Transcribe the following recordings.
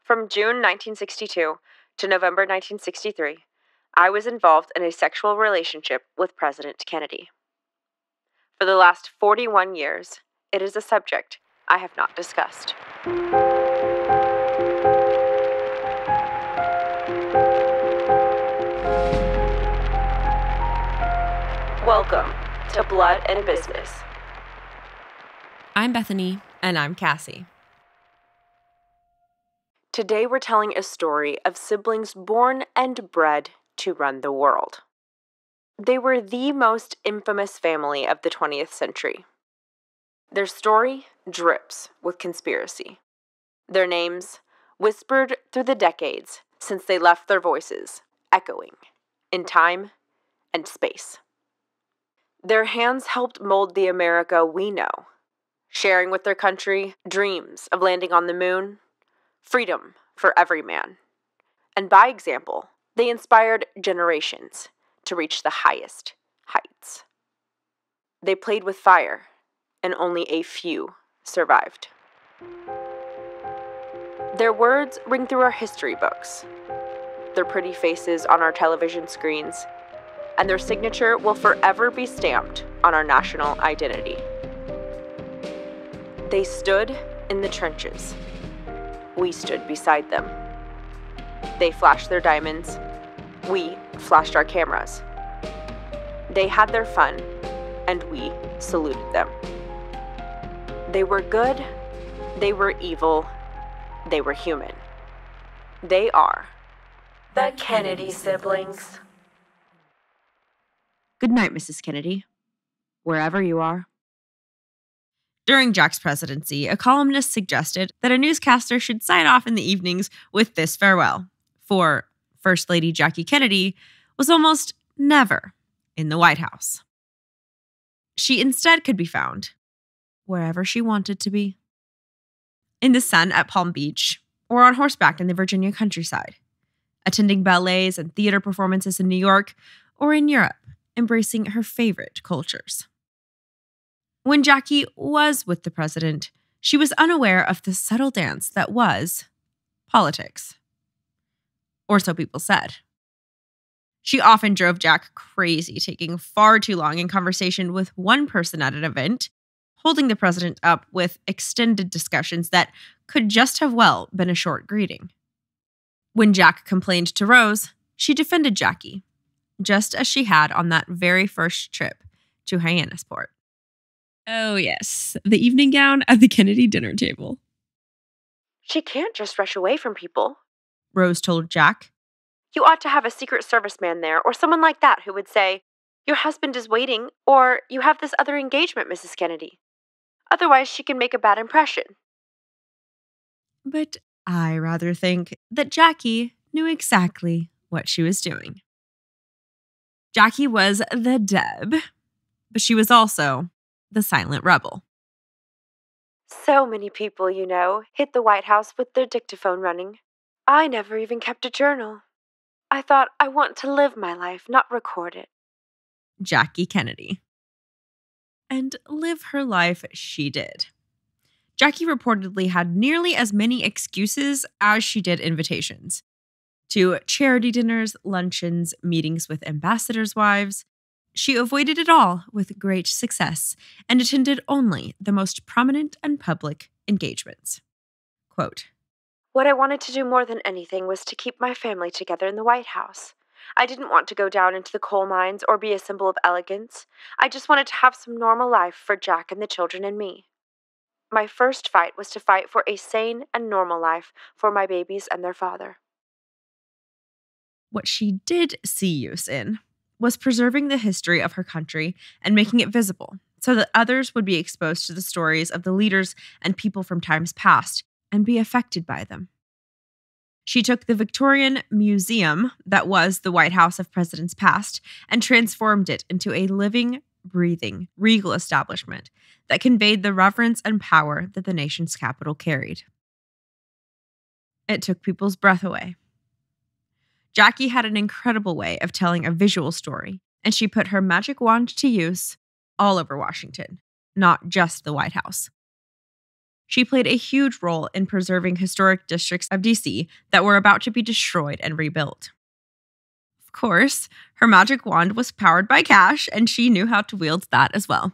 From June 1962 to November 1963, I was involved in a sexual relationship with President Kennedy. For the last 41 years, it is a subject I have not discussed. Welcome to Blood and Business. I'm Bethany. And I'm Cassie. Today we're telling a story of siblings born and bred to run the world. They were the most infamous family of the 20th century. Their story drips with conspiracy. Their names, whispered through the decades since they left their voices, echoing in time and space. Their hands helped mold the America we know, sharing with their country dreams of landing on the moon, freedom for every man. And by example, they inspired generations to reach the highest heights. They played with fire, and only a few survived. Their words ring through our history books, their pretty faces on our television screens, and their signature will forever be stamped on our national identity. They stood in the trenches. We stood beside them. They flashed their diamonds. We flashed our cameras. They had their fun, and we saluted them. They were good. They were evil. They were human. They are the Kennedy siblings. Good night, Mrs. Kennedy, wherever you are. During Jack's presidency, a columnist suggested that a newscaster should sign off in the evenings with this farewell, for First Lady Jackie Kennedy was almost never in the White House. She instead could be found wherever she wanted to be. In the sun at Palm Beach, or on horseback in the Virginia countryside, attending ballets and theater performances in New York, or in Europe, embracing her favorite cultures. When Jackie was with the president, she was unaware of the subtle dance that was politics. Or so people said. She often drove Jack crazy, taking far too long in conversation with one person at an event, holding the president up with extended discussions that could just have well been a short greeting. When Jack complained to Rose, she defended Jackie, just as she had on that very first trip to Hyannisport. Oh, yes, the evening gown at the Kennedy dinner table. She can't just rush away from people, Rose told Jack. You ought to have a Secret Service man there, or someone like that who would say, "Your husband is waiting," or "You have this other engagement, Mrs. Kennedy." Otherwise, she can make a bad impression. But I rather think that Jackie knew exactly what she was doing. Jackie was the Deb, but she was also the silent rebel. So many people, hit the White House with their dictaphone running. I never even kept a journal. I thought I want to live my life, not record it. Jackie Kennedy. And live her life she did. Jackie reportedly had nearly as many excuses as she did invitations. To charity dinners, luncheons, meetings with ambassadors' wives. She avoided it all with great success and attended only the most prominent and public engagements. Quote, What I wanted to do more than anything was to keep my family together in the White House. I didn't want to go down into the coal mines or be a symbol of elegance. I just wanted to have some normal life for Jack and the children and me. My first fight was to fight for a sane and normal life for my babies and their father. What she did see use in was preserving the history of her country and making it visible so that others would be exposed to the stories of the leaders and people from times past and be affected by them. She took the Victorian museum that was the White House of Presidents Past and transformed it into a living, breathing, regal establishment that conveyed the reverence and power that the nation's capital carried. It took people's breath away. Jackie had an incredible way of telling a visual story, and she put her magic wand to use all over Washington, not just the White House. she played a huge role in preserving historic districts of DC that were about to be destroyed and rebuilt. Of course, her magic wand was powered by cash, and she knew how to wield that as well.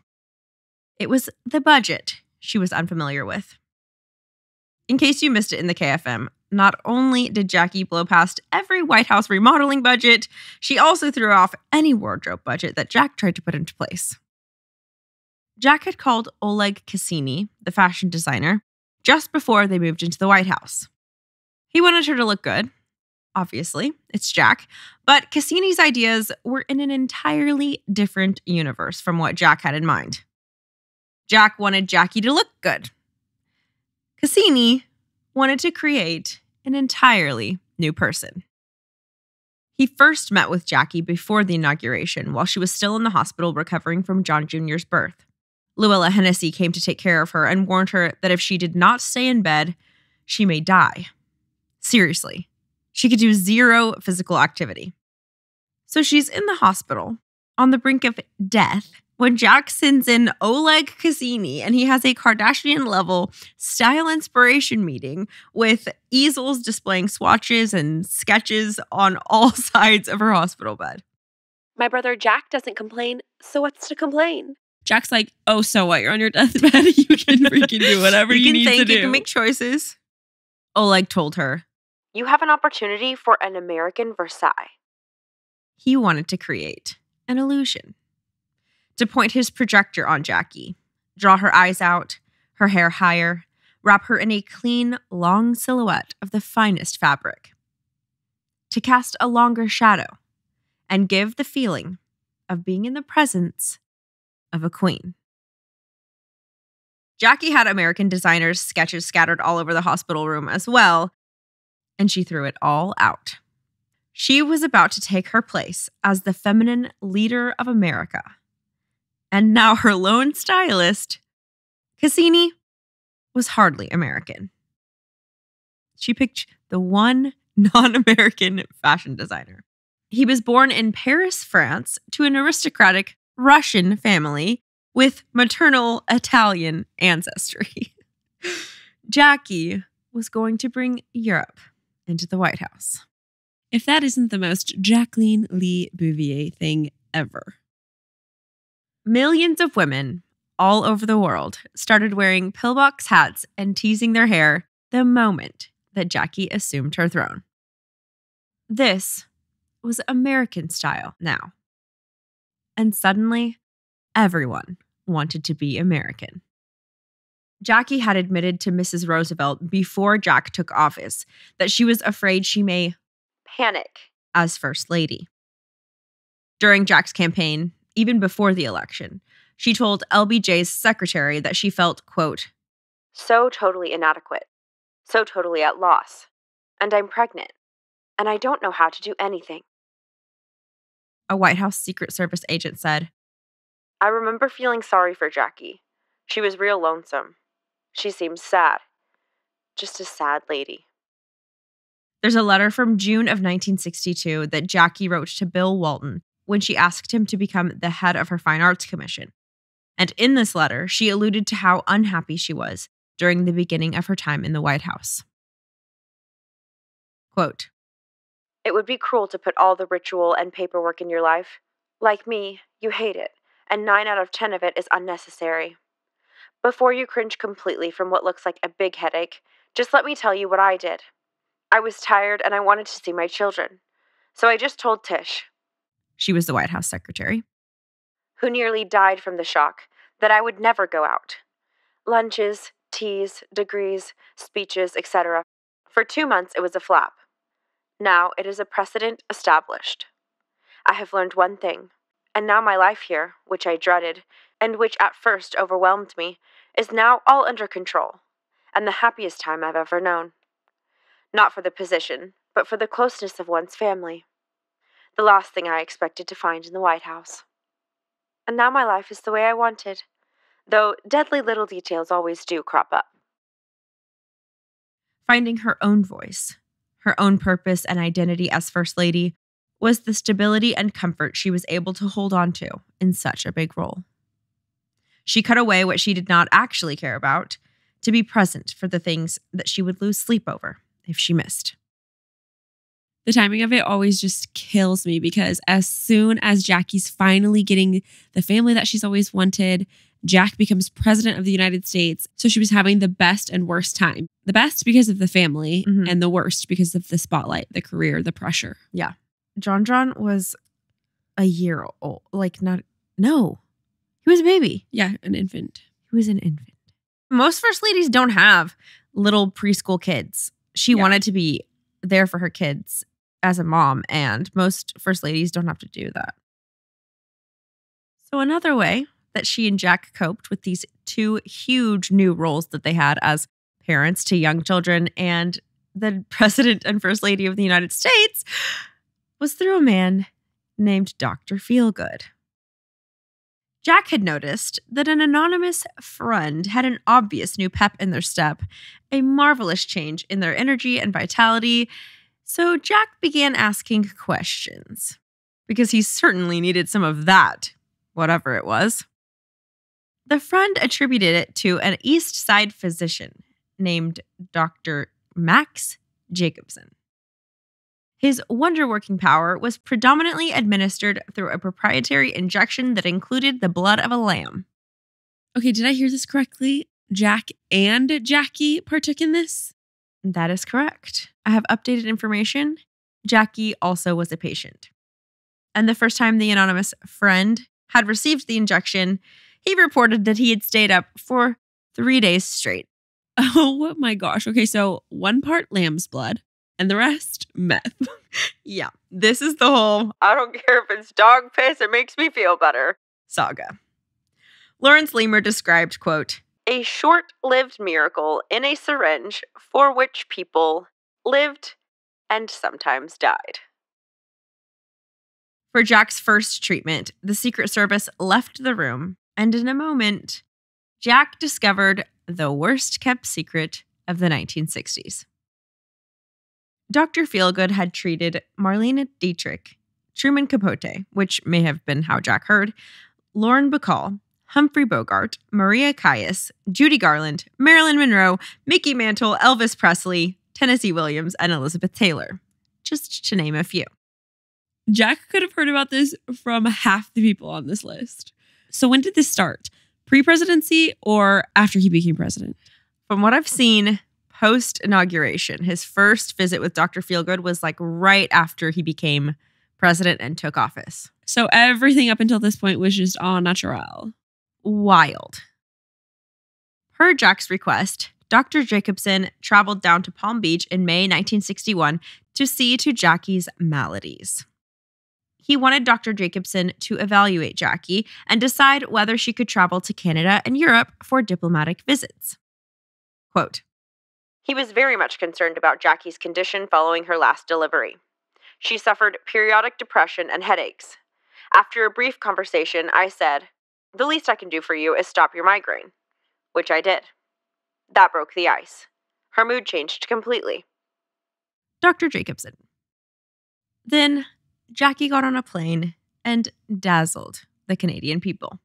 It was the budget she was unfamiliar with. In case you missed it in the KFM, not only did Jackie blow past every White House remodeling budget, she also threw off any wardrobe budget that Jack tried to put into place. Jack had called Oleg Cassini, the fashion designer, just before they moved into the White House. He wanted her to look good. Obviously, it's Jack. But Cassini's ideas were in an entirely different universe from what Jack had in mind. Jack wanted Jackie to look good. Cassini wanted to create an entirely new person. He first met with Jackie before the inauguration while she was still in the hospital recovering from John Jr.'s birth. Luella Hennessy came to take care of her and warned her that if she did not stay in bed, she may die. Seriously, she could do zero physical activity. So she's in the hospital, on the brink of death, when Jack sends in Oleg Cassini and he has a Kardashian-level style inspiration meeting with easels displaying swatches and sketches on all sides of her hospital bed. My brother Jack doesn't complain, so what's to complain? Jack's like, oh, so what? You're on your deathbed. You can freaking do whatever you need to do. You can make choices. Oleg told her. You have an opportunity for an American Versailles. He wanted to create an illusion. To point his projector on Jackie, draw her eyes out, her hair higher, wrap her in a clean, long silhouette of the finest fabric. To cast a longer shadow and give the feeling of being in the presence of a queen. Jackie had American designers' sketches scattered all over the hospital room as well, and she threw it all out. She was about to take her place as the feminine leader of America. And now her lone stylist, Cassini, was hardly American. She picked the one non-American fashion designer. He was born in Paris, France, to an aristocratic Russian family with maternal Italian ancestry. Jackie was going to bring Europe into the White House. If that isn't the most Jacqueline Lee Bouvier thing ever. Millions of women all over the world started wearing pillbox hats and teasing their hair the moment that Jackie assumed her throne. This was American style now. And suddenly, everyone wanted to be American. Jackie had admitted to Mrs. Roosevelt before Jack took office that she was afraid she may panic as First Lady. During Jack's campaign, even before the election, she told LBJ's secretary that she felt, quote, so totally inadequate, so totally at loss, and I'm pregnant, and I don't know how to do anything. A White House Secret Service agent said, I remember feeling sorry for Jackie. She was real lonesome. She seemed sad. Just a sad lady. There's a letter from June of 1962 that Jackie wrote to Bill Walton when she asked him to become the head of her Fine Arts Commission. And in this letter, she alluded to how unhappy she was during the beginning of her time in the White House. Quote, it would be cruel to put all the ritual and paperwork in your life. Like me, you hate it, and 9 out of 10 of it is unnecessary. Before you cringe completely from what looks like a big headache, just let me tell you what I did. I was tired and I wanted to see my children. So I just told Tish, she was the White House secretary, who nearly died from the shock, that I would never go out. Lunches, teas, degrees, speeches, etc. For 2 months it was a flap. Now it is a precedent established. I have learned one thing, and now my life here, which I dreaded, and which at first overwhelmed me, is now all under control, and the happiest time I've ever known. Not for the position, but for the closeness of one's family. The last thing I expected to find in the White House. And now my life is the way I wanted, though deadly little details always do crop up. Finding her own voice, her own purpose and identity as First Lady, was the stability and comfort she was able to hold on to in such a big role. She cut away what she did not actually care about to be present for the things that she would lose sleep over if she missed. The timing of it always just kills me because as soon as Jackie's finally getting the family that she's always wanted, Jack becomes president of the United States. So she was having the best and worst time. The best because of the family and the worst because of the spotlight, the career, the pressure. Yeah. John was a year old. He was a baby. Yeah, an infant. He was an infant. Most first ladies don't have little preschool kids. She wanted to be there for her kids as a mom, and most first ladies don't have to do that. So another way that she and Jack coped with these two huge new roles that they had as parents to young children and the president and first lady of the United States was through a man named Dr. Feelgood. Jack had noticed that an anonymous friend had an obvious new pep in their step, a marvelous change in their energy and vitality. So Jack began asking questions because he certainly needed some of that, whatever it was. The friend attributed it to an East Side physician named Dr. Max Jacobson. His wonder-working power was predominantly administered through a proprietary injection that included the blood of a lamb. Okay, did I hear this correctly? Jack and Jackie partook in this? That is correct. I have updated information. Jackie also was a patient. And the first time the anonymous friend had received the injection, he reported that he had stayed up for 3 days straight. Oh my gosh. Okay, so 1 part lamb's blood and the rest meth. Yeah, this is the whole I don't care if it's dog piss, it makes me feel better saga. Lawrence Leamer described, quote, a short-lived miracle in a syringe for which people lived and sometimes died. For Jack's first treatment, the Secret Service left the room, and in a moment, Jack discovered the worst-kept secret of the 1960s. Dr. Feelgood had treated Marlene Dietrich, Truman Capote, which may have been how Jack heard, Lauren Bacall, Humphrey Bogart, Maria Callas, Judy Garland, Marilyn Monroe, Mickey Mantle, Elvis Presley, Tennessee Williams, and Elizabeth Taylor, just to name a few. Jack could have heard about this from half the people on this list. So when did this start? Pre-presidency or after he became president? From what I've seen, post-inauguration, his first visit with Dr. Feelgood was like right after he became president and took office. So everything up until this point was just au naturel. Wild. Per Jack's request, Dr. Jacobson traveled down to Palm Beach in May 1961 to see to Jackie's maladies. He wanted Dr. Jacobson to evaluate Jackie and decide whether she could travel to Canada and Europe for diplomatic visits. Quote, he was very much concerned about Jackie's condition following her last delivery. She suffered periodic depression and headaches. After a brief conversation, I said, the least I can do for you is stop your migraine, which I did. That broke the ice. Her mood changed completely. Dr. Jacobson. Then Jackie got on a plane and dazzled the Canadian people.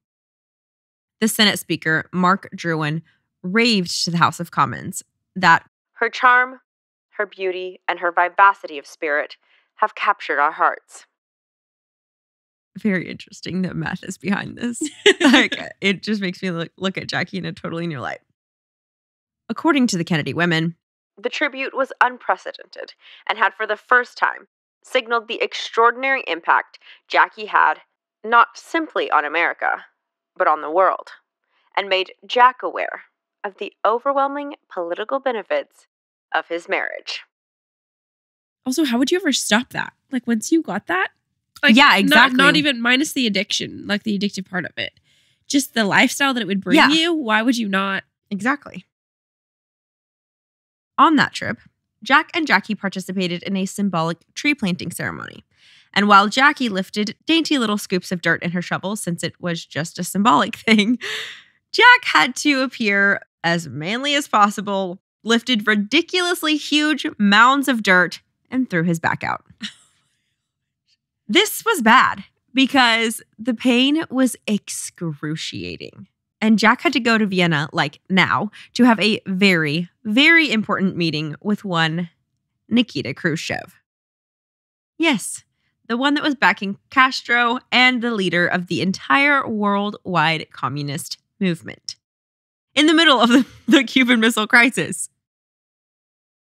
The Senate Speaker, Mark Drouin, raved to the House of Commons that her charm, her beauty, and her vivacity of spirit have captured our hearts. Very interesting that math is behind this. It just makes me look at Jackie in a totally new light. According to the Kennedy women, the tribute was unprecedented and had for the first time signaled the extraordinary impact Jackie had not simply on America, but on the world, and made Jack aware of the overwhelming political benefits of his marriage. Also, how would you ever stop that? Like, once you got that? Like, yeah, exactly. Not even minus the addiction, like the addictive part of it. Just the lifestyle that it would bring you. Why would you not? Exactly. On that trip, Jack and Jackie participated in a symbolic tree planting ceremony. And while Jackie lifted dainty little scoops of dirt in her shovel, since it was just a symbolic thing, Jack had to appear as manly as possible, lifted ridiculously huge mounds of dirt, and threw his back out. This was bad because the pain was excruciating. and Jack had to go to Vienna, like now, to have a very, very important meeting with one Nikita Khrushchev. Yes, the one that was backing Castro and the leader of the entire worldwide communist movement in the middle of the Cuban Missile Crisis.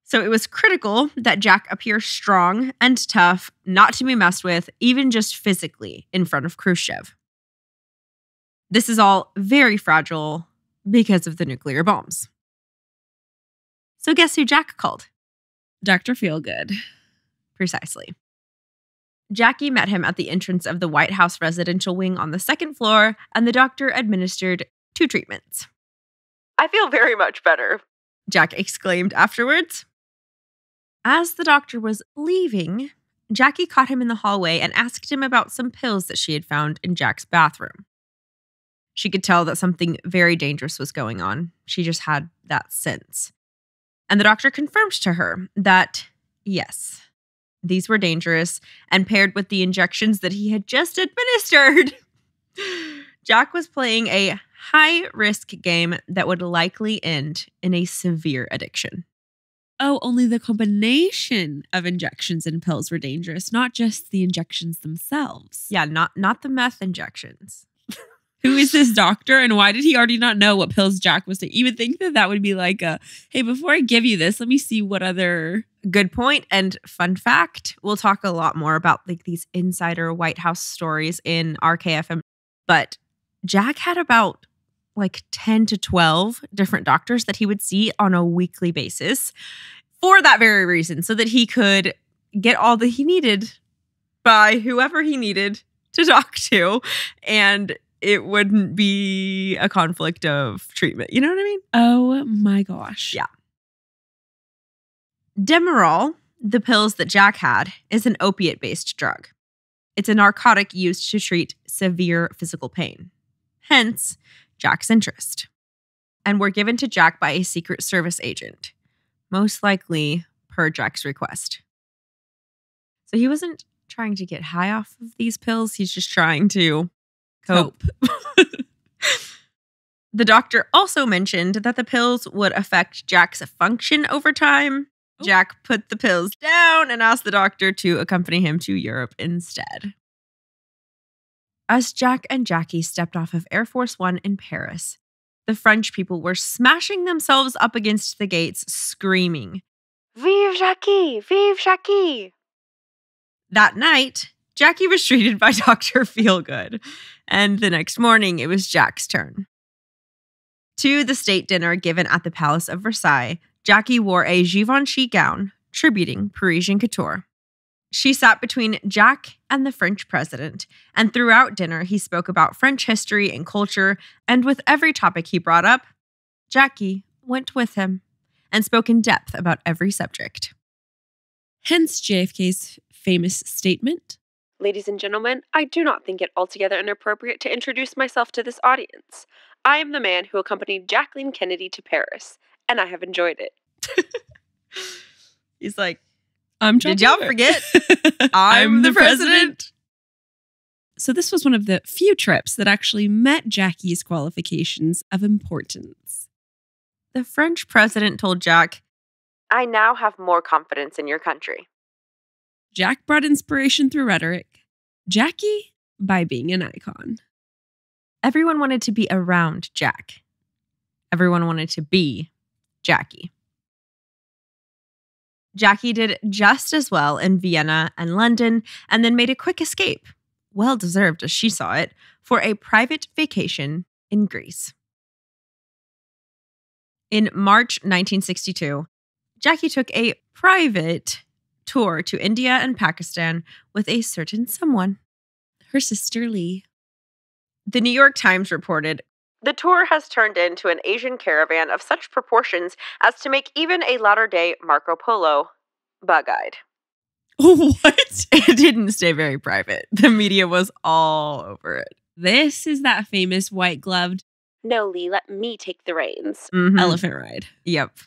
So it was critical that Jack appear strong and tough, not to be messed with, even just physically, in front of Khrushchev. This is all very fragile because of the nuclear bombs. So guess who Jack called? Dr. Feelgood. Precisely. Jackie met him at the entrance of the White House residential wing on the second floor, and the doctor administered 2 treatments. I feel very much better, Jack exclaimed afterwards. As the doctor was leaving, Jackie caught him in the hallway and asked him about some pills that she had found in Jack's bathroom. She could tell that something very dangerous was going on. She just had that sense. And the doctor confirmed to her that, yes, these were dangerous and paired with the injections that he had just administered. Jack was playing a high-risk game that would likely end in a severe addiction. Oh, only the combination of injections and pills were dangerous, not just the injections themselves. Yeah, not the meth injections. Who is this doctor, and why did he already not know what pills Jack was taking? You would think that would be like hey, before I give you this, let me see what other... Good point. And fun fact, we'll talk a lot more about like these insider White House stories in RKFM. But Jack had about like 10 to 12 different doctors that he would see on a weekly basis for that very reason, so that he could get all that he needed by whoever he needed to talk to, and it wouldn't be a conflict of treatment. You know what I mean? Oh my gosh. Yeah. Demerol, the pills that Jack had, is an opiate-based drug. It's a narcotic used to treat severe physical pain. Hence, Jack's interest. And were given to Jack by a Secret Service agent, most likely per Jack's request. So he wasn't trying to get high off of these pills. He's just trying to cope. The doctor also mentioned that the pills would affect Jack's function over time. Oh. Jack put the pills down and asked the doctor to accompany him to Europe instead. As Jack and Jackie stepped off of Air Force One in Paris, the French people were smashing themselves up against the gates, screaming, "Vive Jackie! Vive Jackie!" That night, Jackie was treated by Dr. Feelgood, and the next morning it was Jack's turn. To the state dinner given at the Palace of Versailles, Jackie wore a Givenchy gown, tributing Parisian couture. She sat between Jack and the French president, and throughout dinner he spoke about French history and culture, and with every topic he brought up, Jackie went with him and spoke in depth about every subject. Hence JFK's famous statement, Ladies and gentlemen, I do not think it altogether inappropriate to introduce myself to this audience. I am the man who accompanied Jacqueline Kennedy to Paris, and I have enjoyed it. He's like, did y'all forget? I'm the president. So this was one of the few trips that actually met Jackie's qualifications of importance. The French president told Jack, I now have more confidence in your country. Jack brought inspiration through rhetoric. Jackie by being an icon. Everyone wanted to be around Jack. Everyone wanted to be Jackie. Jackie did just as well in Vienna and London, and then made a quick escape, well deserved as she saw it, for a private vacation in Greece. In March 1962, Jackie took a private tour to India and Pakistan with a certain someone. Her sister Lee. The New York Times reported, The tour has turned into an Asian caravan of such proportions as to make even a latter-day Marco Polo bug-eyed. What? It didn't stay very private. The media was all over it. This is that famous white-gloved No, Lee, let me take the reins. elephant ride. Yep.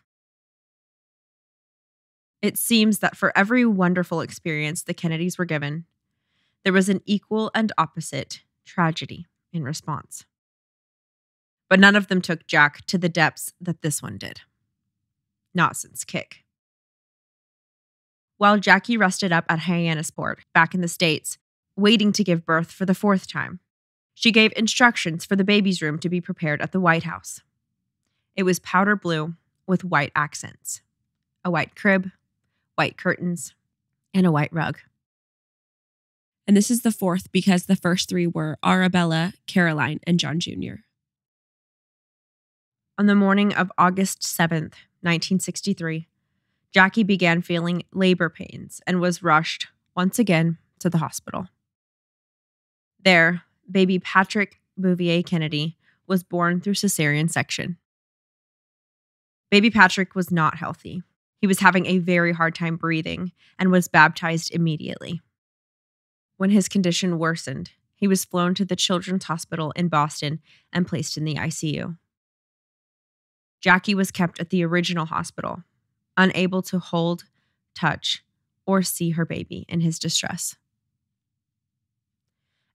It seems that for every wonderful experience the Kennedys were given, there was an equal and opposite tragedy in response. But none of them took Jack to the depths that this one did. Not since Kik. While Jackie rested up at Hyannisport, back in the States, waiting to give birth for the fourth time, she gave instructions for the baby's room to be prepared at the White House. It was powder blue with white accents, a white crib, white curtains, and a white rug. And this is the fourth because the first three were Arabella, Caroline, and John Jr. On the morning of August 7th, 1963, Jackie began feeling labor pains and was rushed once again to the hospital. There, baby Patrick Bouvier Kennedy was born through cesarean section. Baby Patrick was not healthy. He was having a very hard time breathing and was baptized immediately. When his condition worsened, he was flown to the Children's Hospital in Boston and placed in the ICU. Jackie was kept at the original hospital, unable to hold, touch, or see her baby in his distress.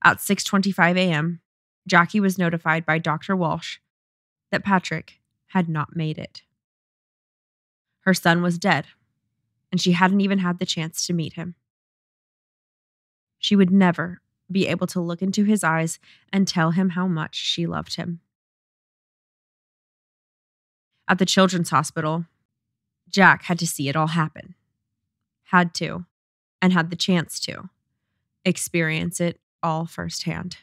At 6:25 a.m., Jackie was notified by Dr. Walsh that Patrick had not made it. Her son was dead, and she hadn't even had the chance to meet him. She would never be able to look into his eyes and tell him how much she loved him. At the Children's Hospital, Jack had to see it all happen. Had to, and had the chance to, experience it all firsthand.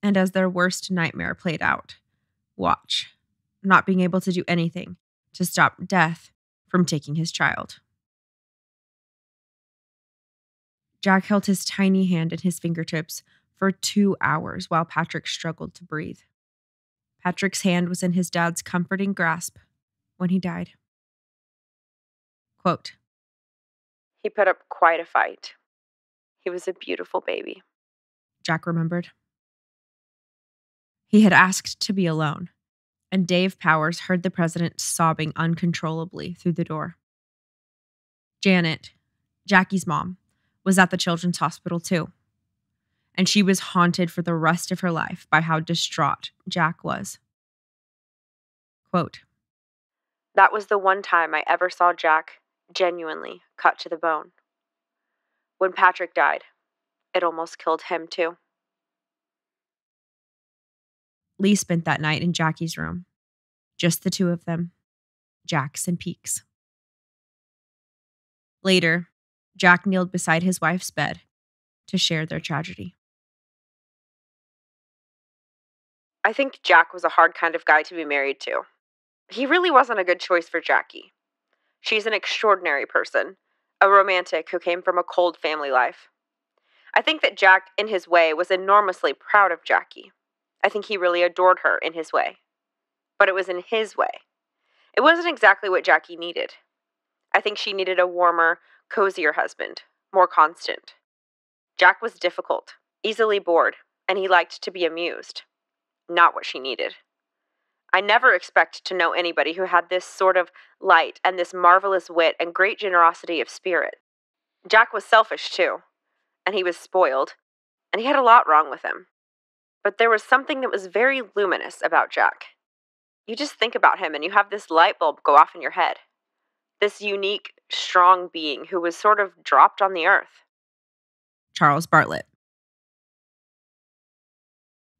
And as their worst nightmare played out, watch, not being able to do anything to stop death from taking his child. Jack held his tiny hand in his fingertips for 2 hours while Patrick struggled to breathe. Patrick's hand was in his dad's comforting grasp when he died. Quote, "He put up quite a fight. He was a beautiful baby," Jack remembered. He had asked to be alone, and Dave Powers heard the president sobbing uncontrollably through the door. Janet, Jackie's mom, was at the Children's Hospital too, and she was haunted for the rest of her life by how distraught Jack was. Quote, "That was the one time I ever saw Jack genuinely cut to the bone. When Patrick died, it almost killed him too." Lee spent that night in Jackie's room. Just the two of them, Jacks and Peaks. Later, Jack kneeled beside his wife's bed to share their tragedy. "I think Jack was a hard kind of guy to be married to. He really wasn't a good choice for Jackie. She's an extraordinary person, a romantic who came from a cold family life. I think that Jack, in his way, was enormously proud of Jackie. I think he really adored her in his way. But it was in his way. It wasn't exactly what Jackie needed. I think she needed a warmer, cozier husband, more constant. Jack was difficult, easily bored, and he liked to be amused. Not what she needed. I never expect to know anybody who had this sort of light and this marvelous wit and great generosity of spirit. Jack was selfish, too, and he was spoiled, and he had a lot wrong with him. But there was something that was very luminous about Jack. You just think about him and you have this light bulb go off in your head. This unique, strong being who was sort of dropped on the earth." Charles Bartlett.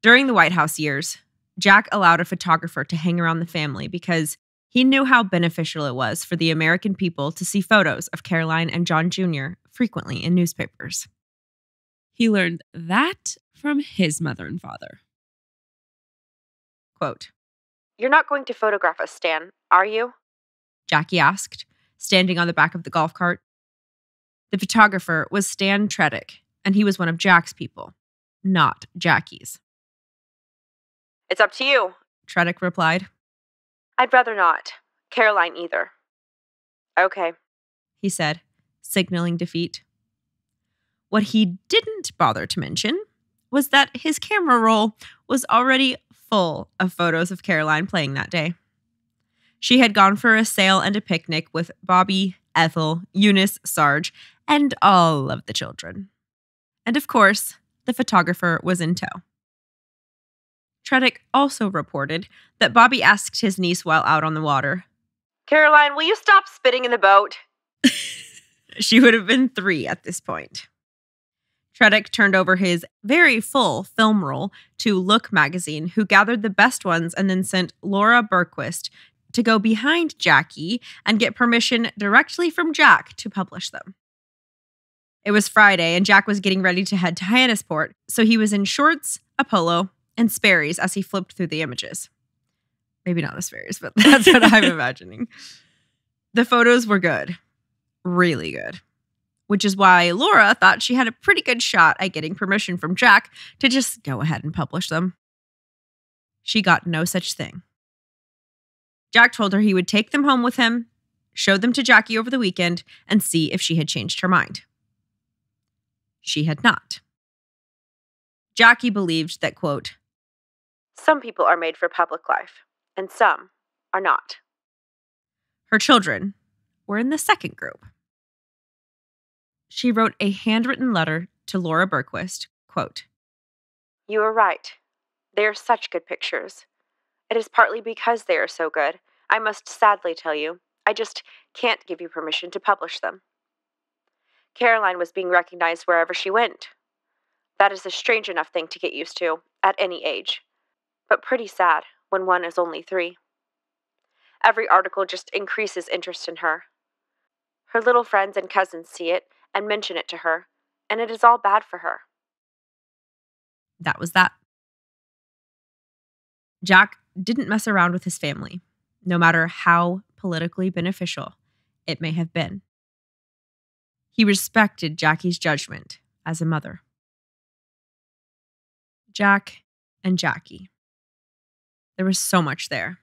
During the White House years, Jack allowed a photographer to hang around the family because he knew how beneficial it was for the American people to see photos of Caroline and John Jr. frequently in newspapers. He learned that from his mother and father. Quote, "You're not going to photograph us, Stan, are you?" Jackie asked, standing on the back of the golf cart. The photographer was Stan Tredick, and he was one of Jack's people, not Jackie's. "It's up to you," Tredick replied. "I'd rather not. Caroline either." "Okay," he said, signaling defeat. What he didn't bother to mention was that his camera roll was already full of photos of Caroline playing that day. She had gone for a sail and a picnic with Bobby, Ethel, Eunice, Sarge, and all of the children. And of course, the photographer was in tow. Treddick also reported that Bobby asked his niece while out on the water, "Caroline, will you stop spitting in the boat?" She would have been 3 at this point. Treddick turned over his very full film roll to Look magazine, who gathered the best ones and then sent Laura Berquist to go behind Jackie and get permission directly from Jack to publish them. It was Friday, and Jack was getting ready to head to Hyannisport, so he was in shorts, a polo, and Sperry's as he flipped through the images. Maybe not the Sperry's, but that's what I'm imagining. The photos were good. Really good. Which is why Laura thought she had a pretty good shot at getting permission from Jack to just go ahead and publish them. She got no such thing. Jack told her he would take them home with him, show them to Jackie over the weekend, and see if she had changed her mind. She had not. Jackie believed that, quote, "Some people are made for public life, and some are not." Her children were in the second group. She wrote a handwritten letter to Laura Berquist, quote, "You are right. They are such good pictures. It is partly because they are so good, I must sadly tell you, I just can't give you permission to publish them. Caroline was being recognized wherever she went. That is a strange enough thing to get used to, at any age, but pretty sad when one is only 3. Every article just increases interest in her. Her little friends and cousins see it and mention it to her, and it is all bad for her." That was that. Jack didn't mess around with his family, no matter how politically beneficial it may have been. He respected Jackie's judgment as a mother. Jack and Jackie. There was so much there.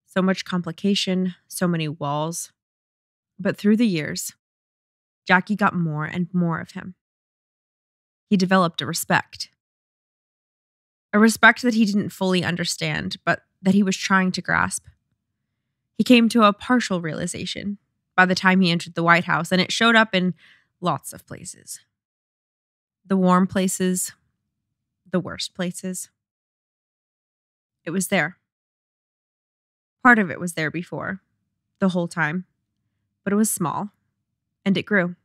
So much complication, so many walls. But through the years, Jackie got more and more of him. He developed a respect. A respect that he didn't fully understand, but that he was trying to grasp. He came to a partial realization by the time he entered the White House, and it showed up in lots of places. The warm places, the worst places. It was there. Part of it was there before, the whole time, but it was small, and it grew,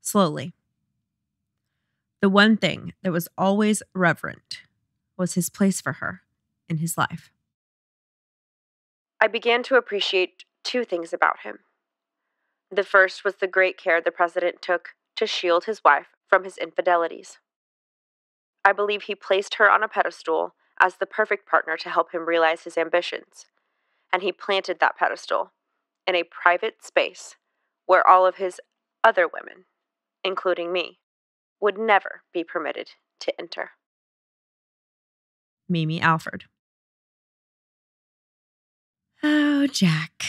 slowly. The one thing that was always reverent was his place for her in his life. I began to appreciate 2 things about him. The first was the great care the president took to shield his wife from his infidelities. I believe he placed her on a pedestal as the perfect partner to help him realize his ambitions, and he planted that pedestal in a private space where all of his other women, including me, would never be permitted to enter. Mimi Alford. Oh, Jack.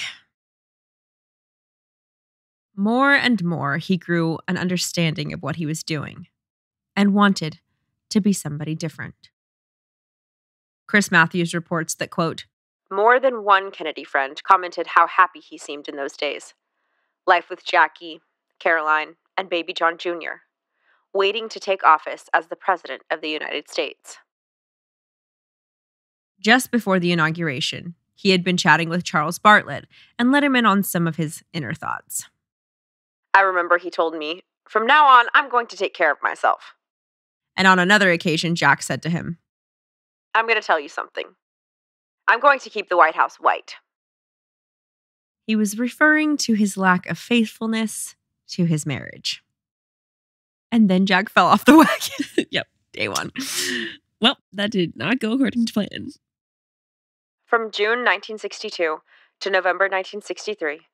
More and more, he grew an understanding of what he was doing and wanted to be somebody different. Chris Matthews reports that, quote, "More than one Kennedy friend commented how happy he seemed in those days. Life with Jackie, Caroline, and baby John Jr., waiting to take office as the President of the United States." Just before the inauguration, he had been chatting with Charles Bartlett and let him in on some of his inner thoughts. I remember he told me, "From now on, I'm going to take care of myself." And on another occasion, Jack said to him, "I'm going to tell you something. I'm going to keep the White House white." He was referring to his lack of faithfulness to his marriage. And then Jack fell off the wagon. Yep. Day 1. Well, that did not go according to plan. From June 1962 to November 1963,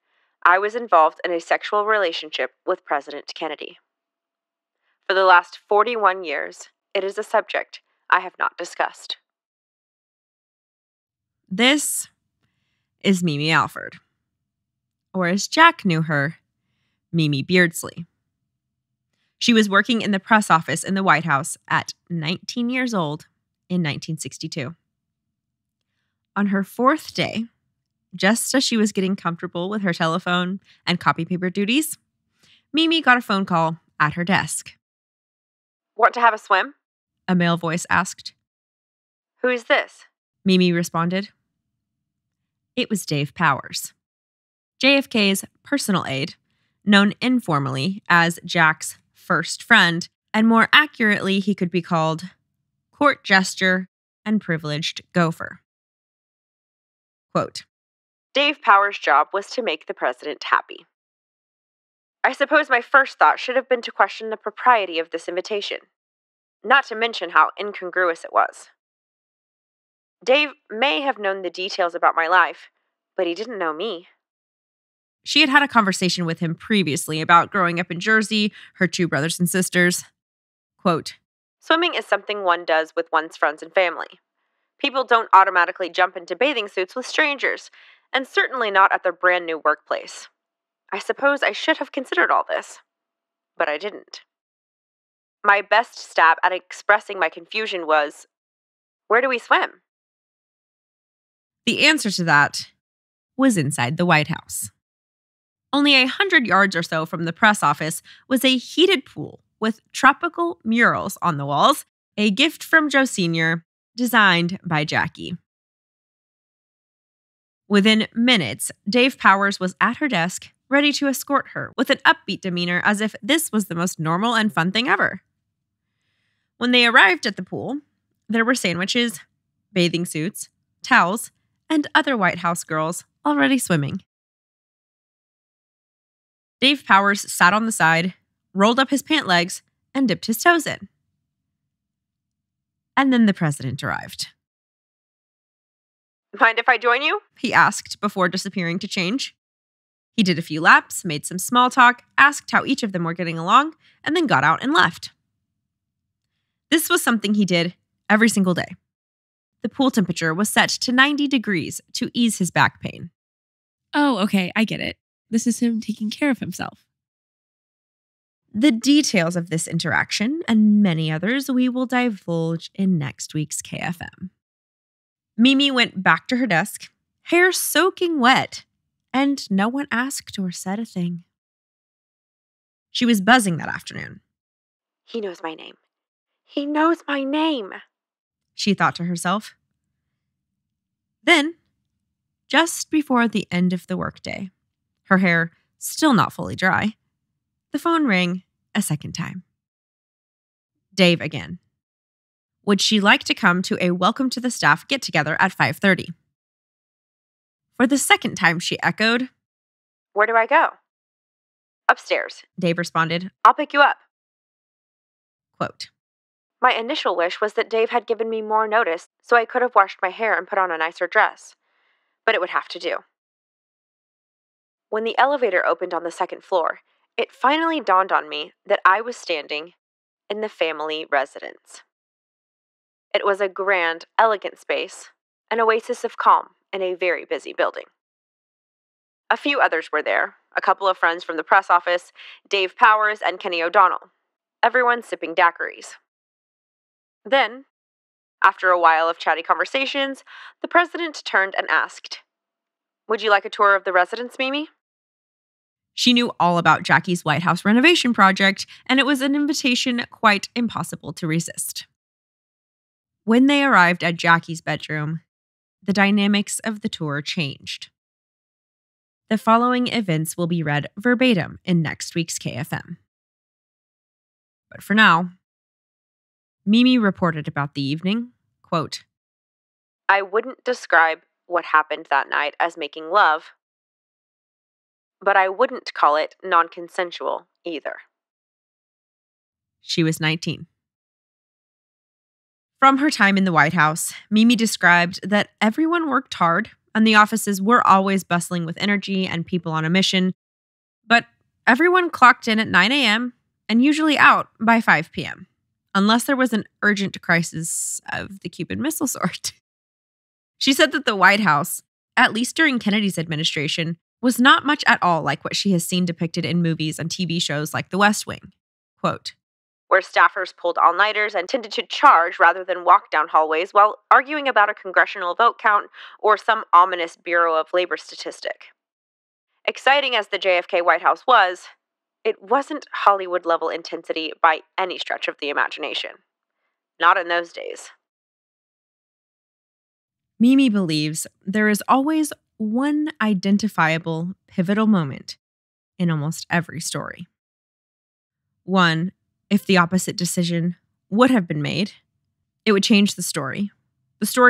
I was involved in a sexual relationship with President Kennedy. For the last 41 years, it is a subject I have not discussed. This is Mimi Alford. Or as Jack knew her, Mimi Beardsley. She was working in the press office in the White House at 19 years old in 1962. On her 4th day, just as she was getting comfortable with her telephone and copy paper duties, Mimi got a phone call at her desk. "Want to have a swim?" A male voice asked. Who's this? Mimi responded. It was Dave Powers, JFK's personal aide, known informally as Jack's first friend, and more accurately, he could be called court jester and privileged gopher. Quote, Dave Powers' job was to make the president happy. I suppose my first thought should have been to question the propriety of this invitation, not to mention how incongruous it was. Dave may have known the details about my life, but he didn't know me. She had had a conversation with him previously about growing up in Jersey, her two brothers and sisters. Quote, Swimming is something one does with one's friends and family. People don't automatically jump into bathing suits with strangers, and certainly not at their brand new workplace. I suppose I should have considered all this, but I didn't. My best stab at expressing my confusion was, where do we swim? The answer to that was inside the White House. Only 100 yards or so from the press office was a heated pool with tropical murals on the walls, a gift from Joe Sr., designed by Jackie. Within minutes, Dave Powers was at her desk, ready to escort her with an upbeat demeanor as if this was the most normal and fun thing ever. When they arrived at the pool, there were sandwiches, bathing suits, towels, and other White House girls already swimming. Dave Powers sat on the side, rolled up his pant legs, and dipped his toes in. And then the president arrived. Mind if I join you? He asked before disappearing to change. He did a few laps, made some small talk, asked how each of them were getting along, and then got out and left. This was something he did every single day. The pool temperature was set to 90 degrees to ease his back pain. Oh, okay, I get it. This is him taking care of himself. The details of this interaction and many others we will divulge in next week's KFM. Mimi went back to her desk, hair soaking wet, and no one asked or said a thing. She was buzzing that afternoon. He knows my name. He knows my name, she thought to herself. Then, just before the end of the workday, her hair still not fully dry, the phone rang a second time. Dave again. Would she like to come to a welcome to the staff get-together at 5:30? For the second time, she echoed. Where do I go? Upstairs, Dave responded. I'll pick you up. Quote, My initial wish was that Dave had given me more notice so I could have washed my hair and put on a nicer dress, but it would have to do. When the elevator opened on the second floor, it finally dawned on me that I was standing in the family residence. It was a grand, elegant space, an oasis of calm in a very busy building. A few others were there, a couple of friends from the press office, Dave Powers and Kenny O'Donnell, everyone sipping daiquiris. Then, after a while of chatty conversations, the president turned and asked, Would you like a tour of the residence, Mimi? She knew all about Jackie's White House renovation project, and it was an invitation quite impossible to resist. When they arrived at Jackie's bedroom, the dynamics of the tour changed. The following events will be read verbatim in next week's KFM. But for now, Mimi reported about the evening, quote, I wouldn't describe what happened that night as making love, but I wouldn't call it non-consensual either. She was 19. From her time in the White House, Mimi described that everyone worked hard and the offices were always bustling with energy and people on a mission, but everyone clocked in at 9 a.m. and usually out by 5 p.m., unless there was an urgent crisis of the Cuban Missile sort. She said that the White House, at least during Kennedy's administration, was not much at all like what she has seen depicted in movies and TV shows like The West Wing. Quote, where staffers pulled all-nighters and tended to charge rather than walk down hallways while arguing about a congressional vote count or some ominous Bureau of Labor statistic. Exciting as the JFK White House was, it wasn't Hollywood-level intensity by any stretch of the imagination. Not in those days. Mimi believes there is always one identifiable, pivotal moment in almost every story. One, if the opposite decision would have been made, it would change the story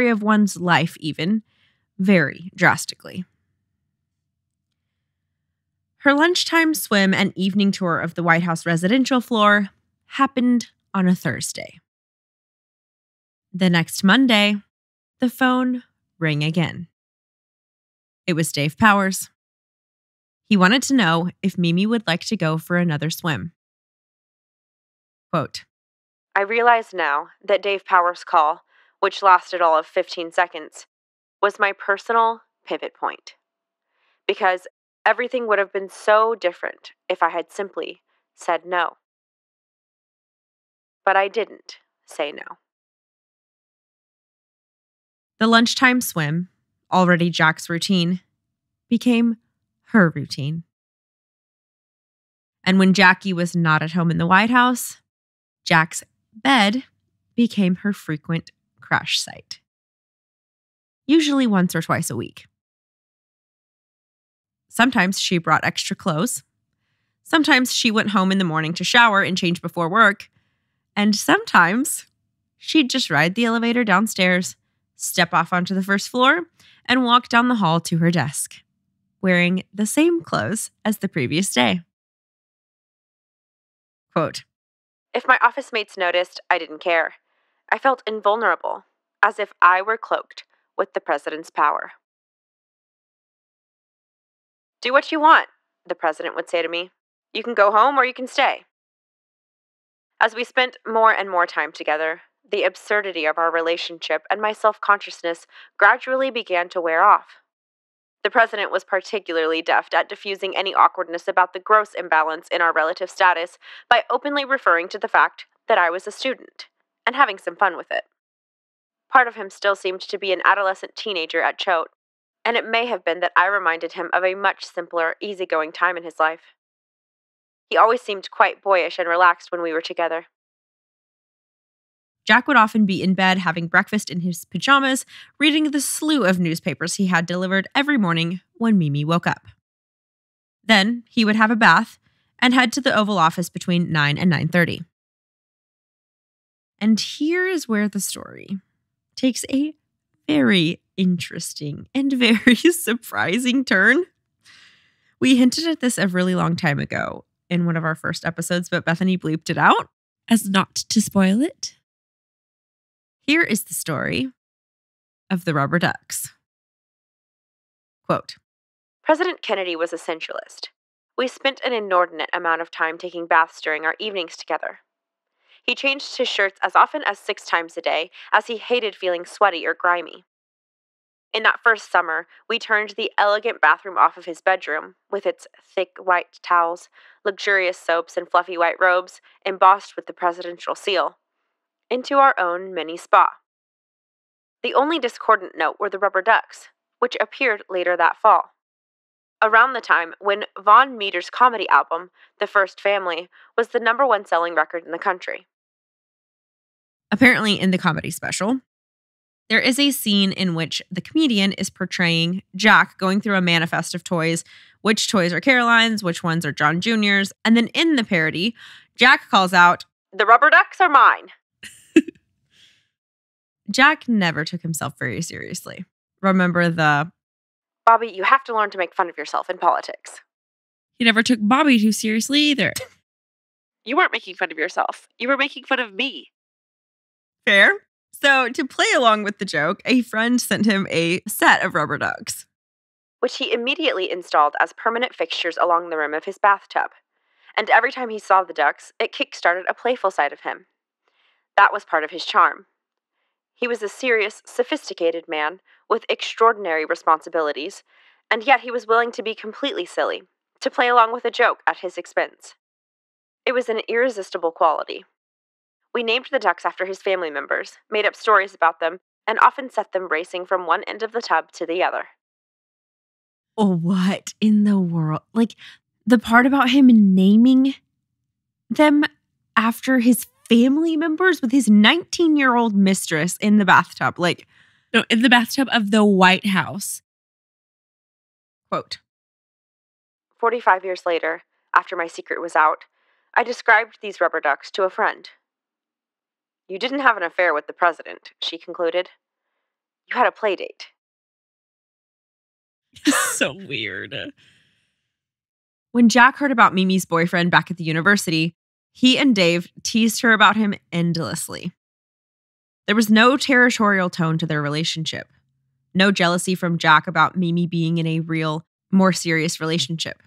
of one's life even, very drastically. Her lunchtime swim and evening tour of the White House residential floor happened on a Thursday. The next Monday, the phone rang again. It was Dave Powers. He wanted to know if Mimi would like to go for another swim. Quote, I realize now that Dave Powers' call, which lasted all of 15 seconds, was my personal pivot point. Because everything would have been so different if I had simply said no. But I didn't say no. The lunchtime swim, already Jack's routine, became her routine. And when Jackie was not at home in the White House, Jack's bed became her frequent crash site. Usually once or twice a week. Sometimes she brought extra clothes. Sometimes she went home in the morning to shower and change before work. And sometimes she'd just ride the elevator downstairs, step off onto the first floor, and walk down the hall to her desk, wearing the same clothes as the previous day. Quote, If my office mates noticed, I didn't care. I felt invulnerable, as if I were cloaked with the president's power. Do what you want, the president would say to me. You can go home or you can stay. As we spent more and more time together, the absurdity of our relationship and my self-consciousness gradually began to wear off. The president was particularly deft at diffusing any awkwardness about the gross imbalance in our relative status by openly referring to the fact that I was a student and having some fun with it. Part of him still seemed to be an adolescent teenager at Choate, and it may have been that I reminded him of a much simpler, easygoing time in his life. He always seemed quite boyish and relaxed when we were together. Jack would often be in bed having breakfast in his pajamas, reading the slew of newspapers he had delivered every morning when Mimi woke up. Then he would have a bath and head to the Oval Office between 9 and 9:30. And here is where the story takes a very interesting and very surprising turn. We hinted at this a really long time ago in one of our first episodes, but Bethany bleeped it out. As not to spoil it. Here is the story of the rubber ducks. Quote, President Kennedy was a sensualist. We spent an inordinate amount of time taking baths during our evenings together. He changed his shirts as often as 6 times a day, as he hated feeling sweaty or grimy. In that first summer, we turned the elegant bathroom off of his bedroom, with its thick white towels, luxurious soaps, and fluffy white robes embossed with the presidential seal, into our own mini spa. The only discordant note were the rubber ducks, which appeared later that fall, around the time when Von Meter's comedy album, The First Family, was the #1 selling record in the country. Apparently, in the comedy special, there is a scene in which the comedian is portraying Jack going through a manifest of toys, which toys are Caroline's, which ones are John Jr.'s, and then in the parody, Jack calls out, The rubber ducks are mine. Jack never took himself very seriously. Remember the, Bobby, you have to learn to make fun of yourself in politics. He never took Bobby too seriously either. You weren't making fun of yourself. You were making fun of me. fair? So to play along with the joke, a friend sent him a set of rubber ducks, which he immediately installed as permanent fixtures along the rim of his bathtub. And every time he saw the ducks, it kick-started a playful side of him. That was part of his charm. He was a serious, sophisticated man with extraordinary responsibilities, and yet he was willing to be completely silly, to play along with a joke at his expense. It was an irresistible quality. We named the ducks after his family members, made up stories about them, and often set them racing from one end of the tub to the other. Oh, what in the world? Like, the part about him naming them after his family members with his 19-year-old mistress in the bathtub. Like, No, in the bathtub of the White House. Quote, 45 years later, after my secret was out, I described these rubber ducks to a friend. You didn't have an affair with the president, she concluded. You had a play date. So weird. When Jack heard about Mimi's boyfriend back at the university, he and Dave teased her about him endlessly. There was no territorial tone to their relationship. No jealousy from Jack about Mimi being in a real, more serious relationship.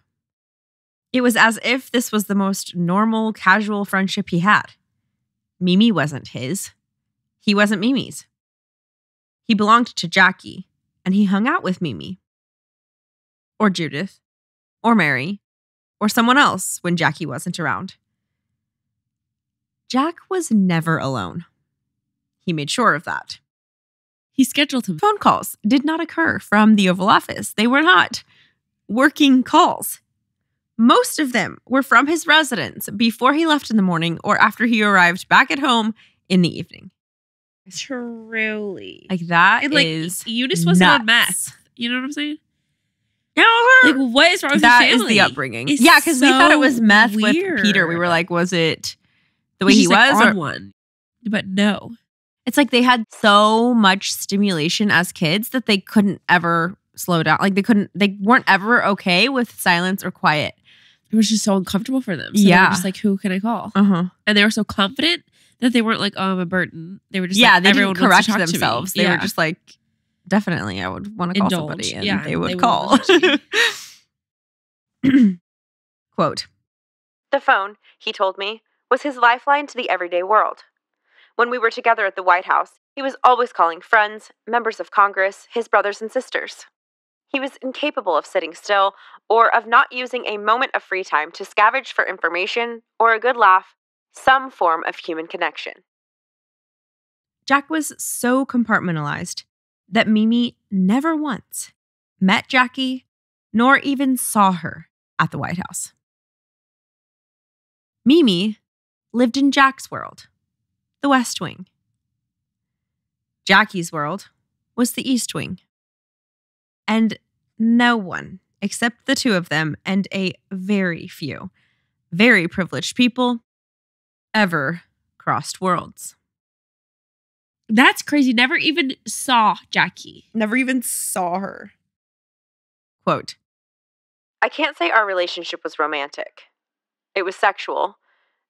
It was as if this was the most normal, casual friendship he had. Mimi wasn't his. He wasn't Mimi's. He belonged to Jackie, and he hung out with Mimi. Or Judith. Or Mary. Or someone else when Jackie wasn't around. Jack was never alone. He made sure of that. He scheduled him. Phone calls did not occur from the Oval Office. They were not working calls. Most of them were from his residence before he left in the morning or after he arrived back at home in the evening. Truly. Like that And, like, is Eunice wasn't nuts. a mess. You know what I'm saying? No, Like, what is wrong with that your is family? the upbringing. It's Yeah, because we thought it was so meth weird. with Peter. We were like, was it the way He's he just, like, was? on Or, one. But no. it's like they had so much stimulation as kids that they couldn't ever slow down. Like they weren't ever okay with silence or quiet. It was just so uncomfortable for them. So they Yeah. were just like, who can I call? Uh-huh. And they were so confident that they weren't like, oh, I'm a burden. They were just Yeah, like, they everyone didn't wants correct to talk themselves. To me. They Yeah. were just like, definitely, I would want to call Indulge. somebody. And Yeah, they would they would call. eventually. Quote, The phone, he told me, was his lifeline to the everyday world. When we were together at the White House, he was always calling friends, members of Congress, his brothers and sisters. He was incapable of sitting still or of not using a moment of free time to scavenge for information or a good laugh, some form of human connection. Jack was so compartmentalized that Mimi never once met Jackie nor even saw her at the White House. Mimi lived in Jack's world, the West Wing. Jackie's world was the East Wing. And no one, except the two of them and a very few, very privileged people, ever crossed worlds. That's crazy. Never even saw Jackie. Never even saw her. Quote, I can't say our relationship was romantic. It was sexual.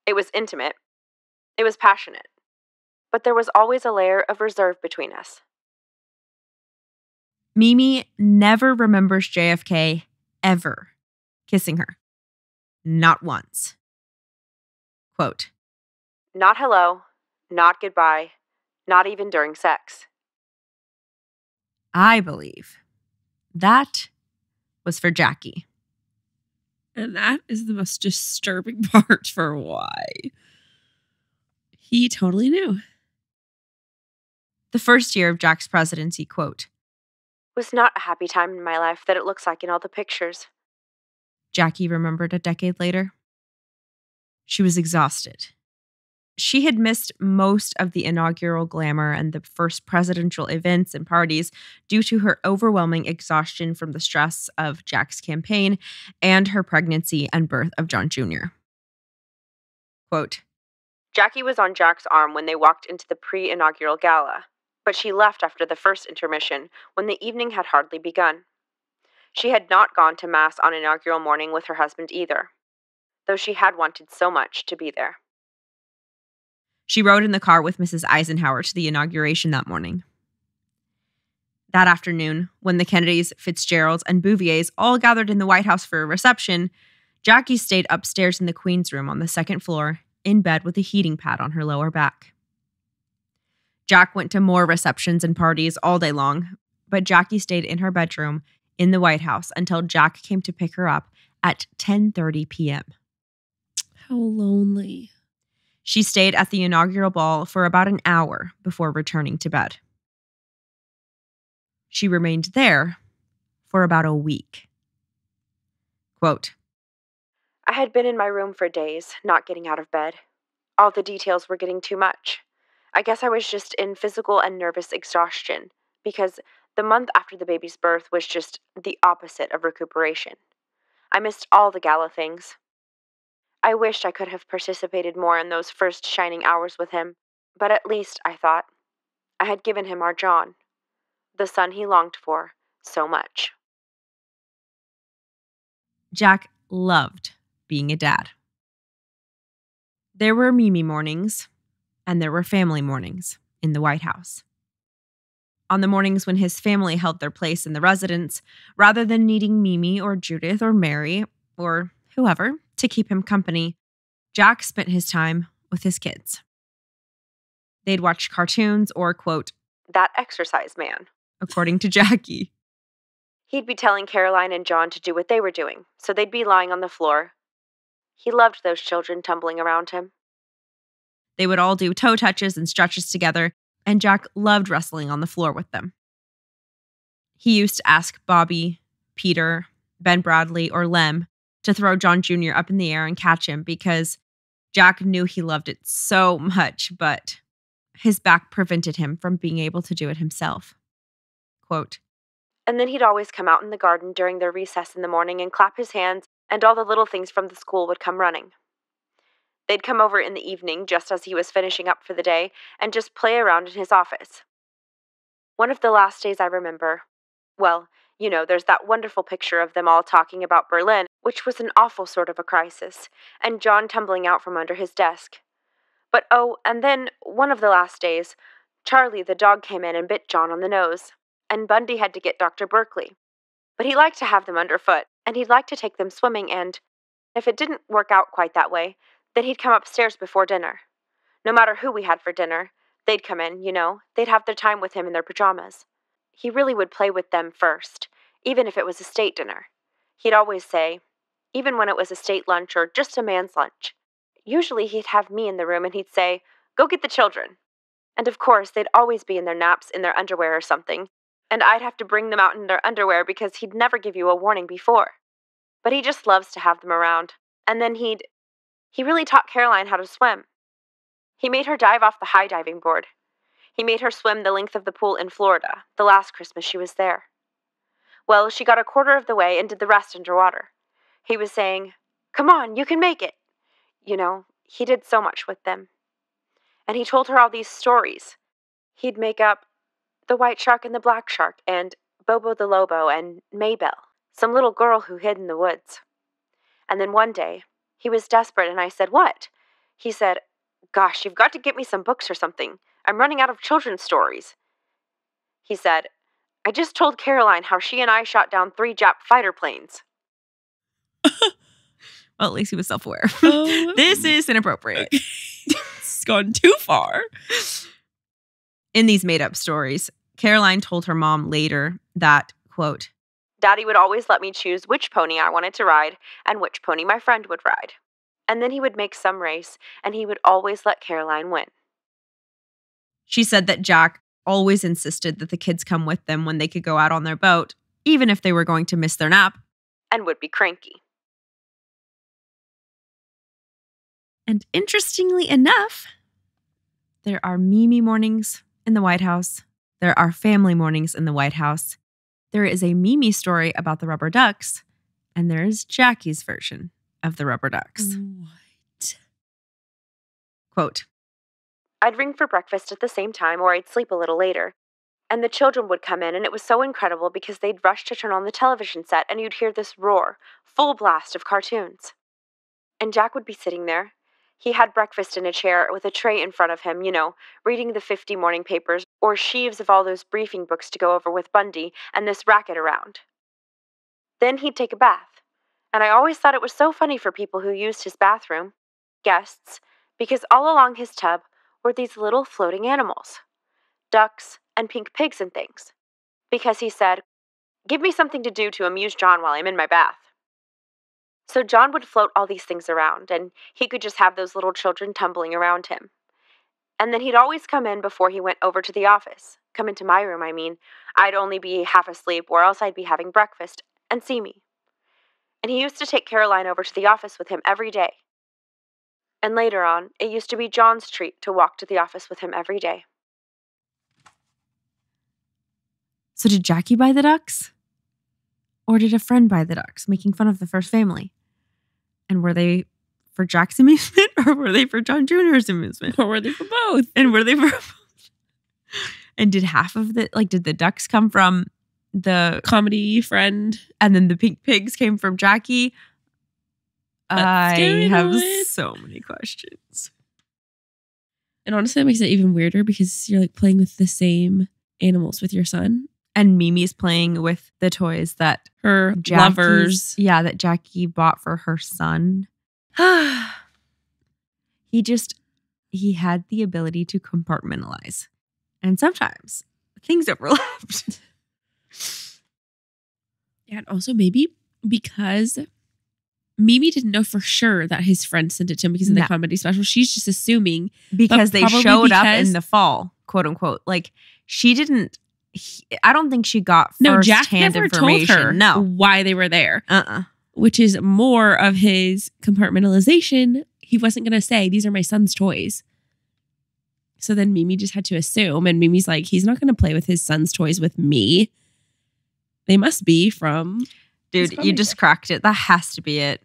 It was intimate. It was passionate. But there was always a layer of reserve between us. Mimi never remembers JFK ever kissing her. Not once. Quote, Not hello, not goodbye, not even during sex. I believe that was for Jackie. And that is the most disturbing part for why. He totally knew. The first year of Jack's presidency, quote, Was not a happy time in my life that it looks like in all the pictures. Jackie remembered a decade later. She was exhausted. She had missed most of the inaugural glamour and the first presidential events and parties due to her overwhelming exhaustion from the stress of Jack's campaign and her pregnancy and birth of John Jr. Quote, Jackie was on Jack's arm when they walked into the pre-inaugural gala, but she left after the first intermission when the evening had hardly begun. She had not gone to Mass on inaugural morning with her husband either, though she had wanted so much to be there. She rode in the car with Mrs. Eisenhower to the inauguration that morning. That afternoon, when the Kennedys, Fitzgeralds, and Bouviers all gathered in the White House for a reception, Jackie stayed upstairs in the Queen's room on the second floor, in bed with a heating pad on her lower back. Jack went to more receptions and parties all day long, but Jackie stayed in her bedroom in the White House until Jack came to pick her up at 10:30 p.m. How lonely. She stayed at the inaugural ball for about an hour before returning to bed. She remained there for about a week. Quote, I had been in my room for days, not getting out of bed. All the details were getting too much. I guess I was just in physical and nervous exhaustion, because the month after the baby's birth was just the opposite of recuperation. I missed all the gala things. I wished I could have participated more in those first shining hours with him, but at least, I thought, I had given him our John, the son he longed for so much. Jack loved being a dad. There were Mimi mornings, and there were family mornings in the White House. On the mornings when his family held their place in the residence, rather than needing Mimi or Judith or Mary or whoever to keep him company, Jack spent his time with his kids. They'd watch cartoons or, quote, that exercise man, according to Jackie. He'd be telling Caroline and John to do what they were doing, so they'd be lying on the floor. He loved those children tumbling around him. They would all do toe touches and stretches together, and Jack loved wrestling on the floor with them. He used to ask Bobby, Peter, Ben Bradley, or Lem to throw John Jr. up in the air and catch him because Jack knew he loved it so much, but his back prevented him from being able to do it himself. Quote, and then he'd always come out in the garden during their recess in the morning and clap his hands, and all the little things from the school would come running. They'd come over in the evening just as he was finishing up for the day and just play around in his office. One of the last days I remember, well, you know, there's that wonderful picture of them all talking about Berlin, which was an awful sort of a crisis, and John tumbling out from under his desk. But oh, and then one of the last days, Charlie the dog came in and bit John on the nose, and Bundy had to get Dr. Berkeley. But he liked to have them underfoot, and he'd like to take them swimming, and if it didn't work out quite that way, then he'd come upstairs before dinner. No matter who we had for dinner, they'd come in, you know, they'd have their time with him in their pajamas. He really would play with them first, even if it was a state dinner. He'd always say, even when it was a state lunch or just a man's lunch, usually he'd have me in the room and he'd say, go get the children. And of course, they'd always be in their naps, in their underwear or something, and I'd have to bring them out in their underwear because he'd never give you a warning before. But he just loves to have them around. And then he really taught Caroline how to swim. He made her dive off the high diving board. He made her swim the length of the pool in Florida, the last Christmas she was there. Well, she got a quarter of the way and did the rest underwater. He was saying, come on, you can make it. You know, he did so much with them. And he told her all these stories. He'd make up the white shark and the black shark, and Bobo the Lobo, and Maybelle, some little girl who hid in the woods. And then one day, he was desperate, and I said, what? He said, gosh, you've got to get me some books or something. I'm running out of children's stories. He said, I just told Caroline how she and I shot down 3 Jap fighter planes. Well, at least he was self-aware. Oh. This is inappropriate. It's gone too far. In these made-up stories, Caroline told her mom later that, quote, Daddy would always let me choose which pony I wanted to ride and which pony my friend would ride. And then he would make some race, and he would always let Caroline win. She said that Jack always insisted that the kids come with them when they could go out on their boat, even if they were going to miss their nap. And would be cranky. And interestingly enough, there are Mimi mornings in the White House. There are family mornings in the White House. There is a Mimi story about the rubber ducks, and there is Jackie's version of the rubber ducks. What? Quote, I'd ring for breakfast at the same time, or I'd sleep a little later. And the children would come in, and it was so incredible because they'd rush to turn on the television set, and you'd hear this roar, full blast of cartoons. And Jack would be sitting there. He had breakfast in a chair with a tray in front of him, you know, reading the 50 morning papers or sheaves of all those briefing books to go over with Bundy and this racket around. Then he'd take a bath. And I always thought it was so funny for people who used his bathroom, guests, because all along his tub were these little floating animals, ducks and pink pigs and things. Because he said, give me something to do to amuse John while I'm in my bath. So John would float all these things around, and he could just have those little children tumbling around him. And then he'd always come in before he went over to the office. Come into my room, I mean. I'd only be half asleep, or else I'd be having breakfast, and see me. And he used to take Caroline over to the office with him every day. And later on, it used to be John's treat to walk to the office with him every day. So did Jackie buy the ducks? Or did a friend buy the ducks, making fun of the first family? And were they for Jack's amusement or were they for John Jr.'s amusement? Or were they for both? And were they for both? And did half of did the ducks come from the Comedy friend. and then the pink pigs came from Jackie? Let's get I into have it. so many questions. And honestly, that makes it even weirder because you're like playing with the same animals with your son. And Mimi's playing with the toys that Her Jackie's- lovers. Yeah, that Jackie bought for her son. He had the ability to compartmentalize. And sometimes things overlapped. Yeah, and also maybe because Mimi didn't know for sure that his friend sent it to him because of the No. comedy special. She's just assuming. Because they probably showed up because- in the fall, quote unquote. Like she didn't, I don't think she got No, Jack first-hand never told information. her No. why they were there, Uh-uh. which is more of his compartmentalization. He wasn't going to say, these are my son's toys. So then Mimi just had to assume. And Mimi's like, he's not going to play with his son's toys with me. They must be from... Dude, comedy you just special. cracked it. That has to be it.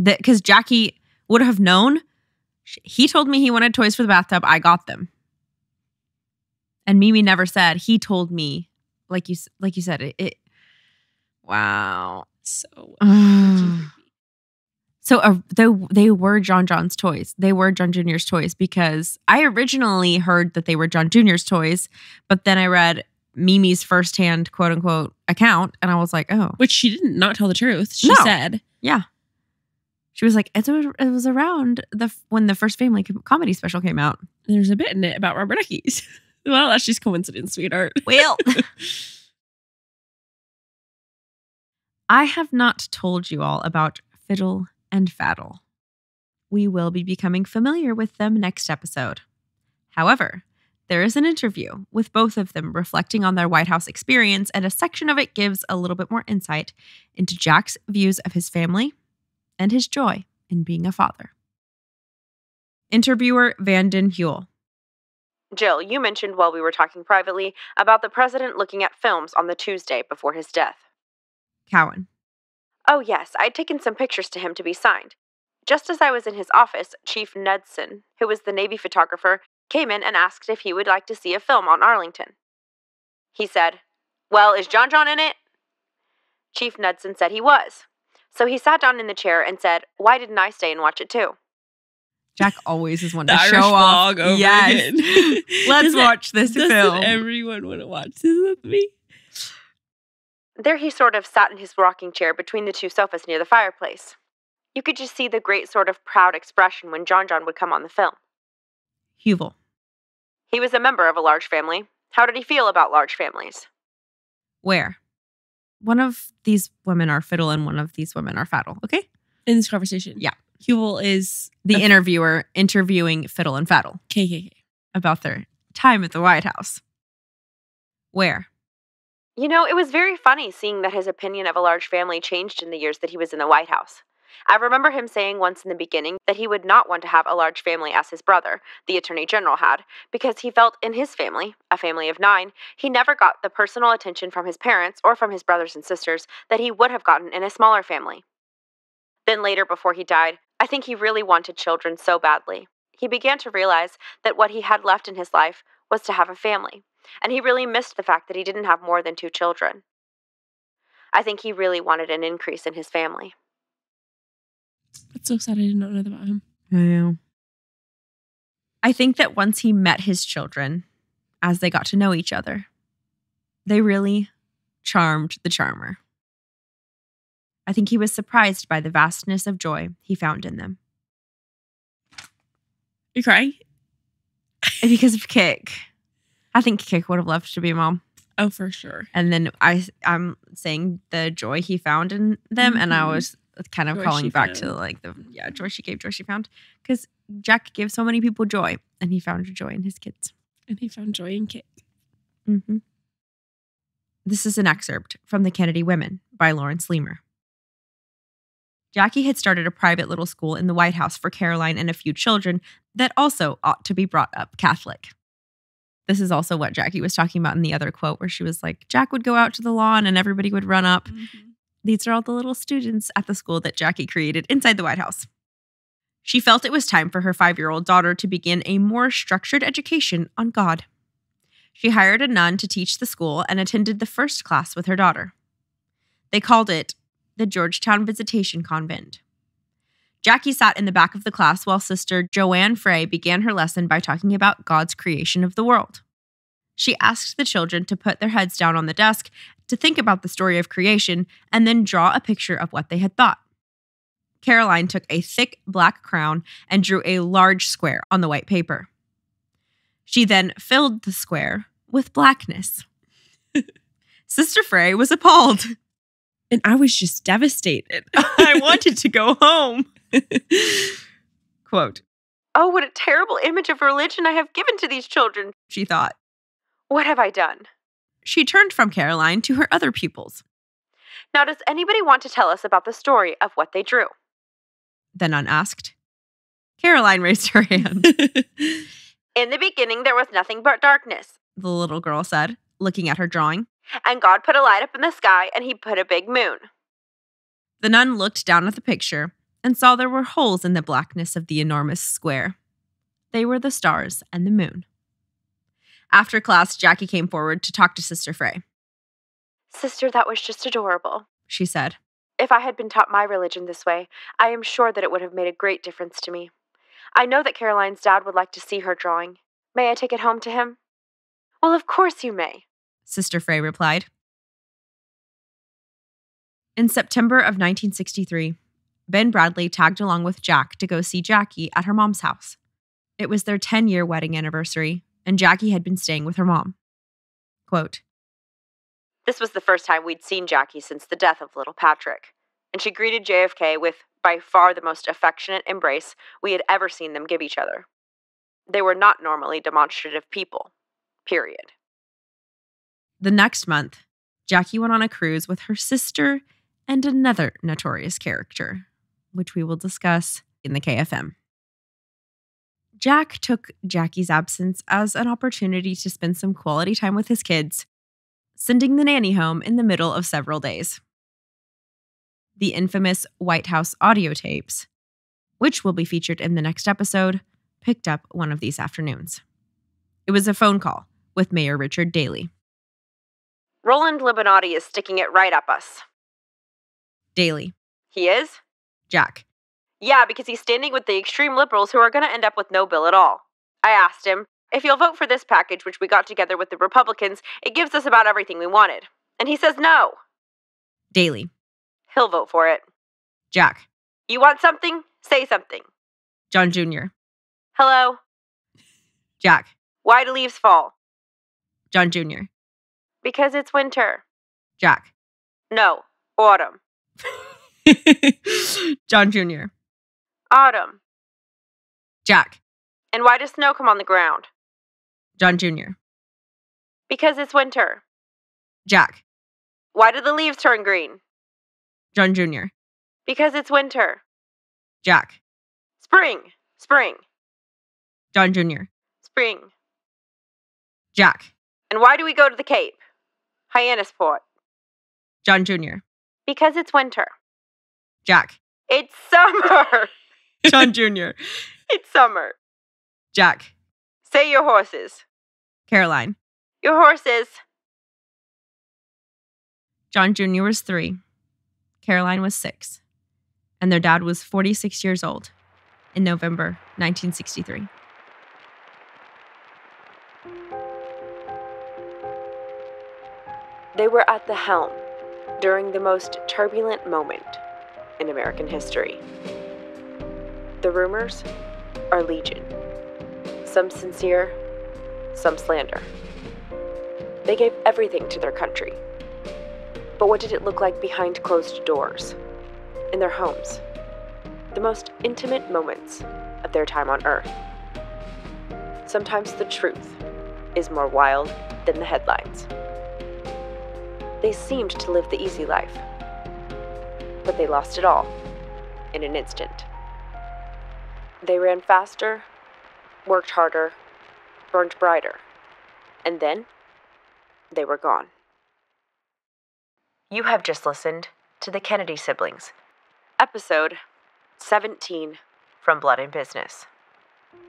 Because Jackie would have known. He told me he wanted toys for the bathtub. I got them. And Mimi never said. He told me. Like you said, it wow. So... So they were John's toys. They were John Jr.'s toys because I originally heard that they were John Jr.'s toys, but then I read Mimi's firsthand quote unquote account and I was like, oh. Which she did not tell the truth. She No. said... Yeah. She was like, it was around when the first family comedy special came out. There's a bit in it about rubber duckies. Well, that's just coincidence, sweetheart. Well, I have not told you all about Fiddle and Faddle. We will be becoming familiar with them next episode. However, there is an interview with both of them reflecting on their White House experience, and a section of it gives a little bit more insight into Jack's views of his family and his joy in being a father. Interviewer Vanden Huel. Jill, you mentioned while we were talking privately about the president looking at films on the Tuesday before his death. Cowan. Oh, yes, I'd taken some pictures to him to be signed. Just as I was in his office, Chief Knudsen, who was the Navy photographer, came in and asked if he would like to see a film on Arlington. He said, "Well, is John in it?" Chief Knudsen said he was. So he sat down in the chair and said, "Why didn't I stay and watch it too?" Jack always is one to The show Irish off. vlog over Yes. again. Let's Doesn't- watch this Doesn't film. everyone want to watch this with me? There he sort of sat in his rocking chair between the two sofas near the fireplace. You could just see the great sort of proud expression when John would come on the film. Huvel. He was a member of a large family. How did he feel about large families? Where? One of these women are Fiddle and one of these women are Faddle. Okay? In this conversation. Yeah. Huel is The a interviewer interviewing Fiddle and Faddle KKK. about their time at the White House. Where? You know, it was very funny seeing that his opinion of a large family changed in the years that he was in the White House. I remember him saying once in the beginning that he would not want to have a large family as his brother, the Attorney General, had, because he felt in his family, a family of 9, he never got the personal attention from his parents or from his brothers and sisters that he would have gotten in a smaller family. Then later, before he died, I think he really wanted children so badly. He began to realize that what he had left in his life was to have a family, and he really missed the fact that he didn't have more than 2 children. I think he really wanted an increase in his family. That's so sad I did not know that about him. I know. I think that once he met his children, as they got to know each other, they really charmed the charmer. I think he was surprised by the vastness of joy he found in them. You're crying? Because of Kik. I think Kik would have loved to be a mom. Oh, for sure. And then I'm saying the joy he found in them, and I Mhm. was kind of Joy calling she back to found. like the joy she gave, joy she found. Because Jack gave so many people joy, and he found joy in his kids. And he found joy in Kik. Mm-hmm. This is an excerpt from The Kennedy Women by Lawrence Leamer. Jackie had started a private little school in the White House for Caroline and a few children that also ought to be brought up Catholic. This is also what Jackie was talking about in the other quote, where she was like, Jack would go out to the lawn and everybody would run up. Mm-hmm. These are all the little students at the school that Jackie created inside the White House. She felt it was time for her 5-year-old daughter to begin a more structured education on God. She hired a nun to teach the school and attended the first class with her daughter. They called it the Georgetown Visitation Convent. Jackie sat in the back of the class while Sister Joanne Frey began her lesson by talking about God's creation of the world. She asked the children to put their heads down on the desk, to think about the story of creation, and then draw a picture of what they had thought. Caroline took a thick black crayon and drew a large square on the white paper. She then filled the square with blackness. Sister Frey was appalled. And I was just devastated. I wanted to go home. Quote, "Oh, what a terrible image of religion I have given to these children," she thought. "What have I done?" She turned from Caroline to her other pupils. "Now, does anybody want to tell us about the story of what they drew?" The nun asked. Caroline raised her hand. "In the beginning, there was nothing but darkness," The little girl said, looking at her drawing. "and God put a light up in the sky, and he put a big moon." The nun looked down at the picture and saw there were holes in the blackness of the enormous square. They were the stars and the moon. After class, Jackie came forward to talk to Sister Frey. "Sister, that was just adorable," She said. "If I had been taught my religion this way, I am sure that it would have made a great difference to me. I know that Caroline's dad would like to see her drawing. May I take it home to him?" "Well, of course you may," Sister Frey replied. In September of 1963, Ben Bradley tagged along with Jack to go see Jackie at her mom's house. It was their 10-year wedding anniversary, and Jackie had been staying with her mom. Quote, "This was the first time we'd seen Jackie since the death of little Patrick, and she greeted JFK with by far the most affectionate embrace we had ever seen them give each other. They were not normally demonstrative people. Period." The next month, Jackie went on a cruise with her sister and another notorious character, which we will discuss in the KFM. Jack took Jackie's absence as an opportunity to spend some quality time with his kids, sending the nanny home in the middle of several days. The infamous White House audio tapes, which will be featured in the next episode, picked up one of these afternoons. It was a phone call with Mayor Richard Daley. "Roland Libinati is sticking it right up us." Daley. "He is?" Jack. "Yeah, because he's standing with the extreme liberals who are going to end up with no bill at all. I asked him, if you'll vote for this package, which we got together with the Republicans, it gives us about everything we wanted. And he says no." Daley. "He'll vote for it." Jack. "You want something? Say something." John Jr. "Hello? Jack. Why do leaves fall?" John Jr. "Because it's winter." Jack. "No, autumn." John Jr. "Autumn." Jack. "And why does snow come on the ground?" John Jr. "Because it's winter." Jack. "Why do the leaves turn green?" John Jr. "Because it's winter." Jack. "Spring, spring, John Jr. spring." Jack. "And why do we go to the Cape? Hyannisport." John Jr. "Because it's winter." Jack. "It's summer." John Jr. "It's summer." Jack. "Say your horses." Caroline. "Your horses." John Jr. was 3. Caroline was 6. And their dad was 46 years old in November 1963. They were at the helm during the most turbulent moment in American history. The rumors are legion. Some sincere, some slander. They gave everything to their country. But what did it look like behind closed doors, in their homes, the most intimate moments of their time on Earth? Sometimes the truth is more wild than the headlines. They seemed to live the easy life, but they lost it all in an instant. They ran faster, worked harder, burned brighter, And then they were gone. You have just listened to the Kennedy Siblings, episode 17 from Blood and Business.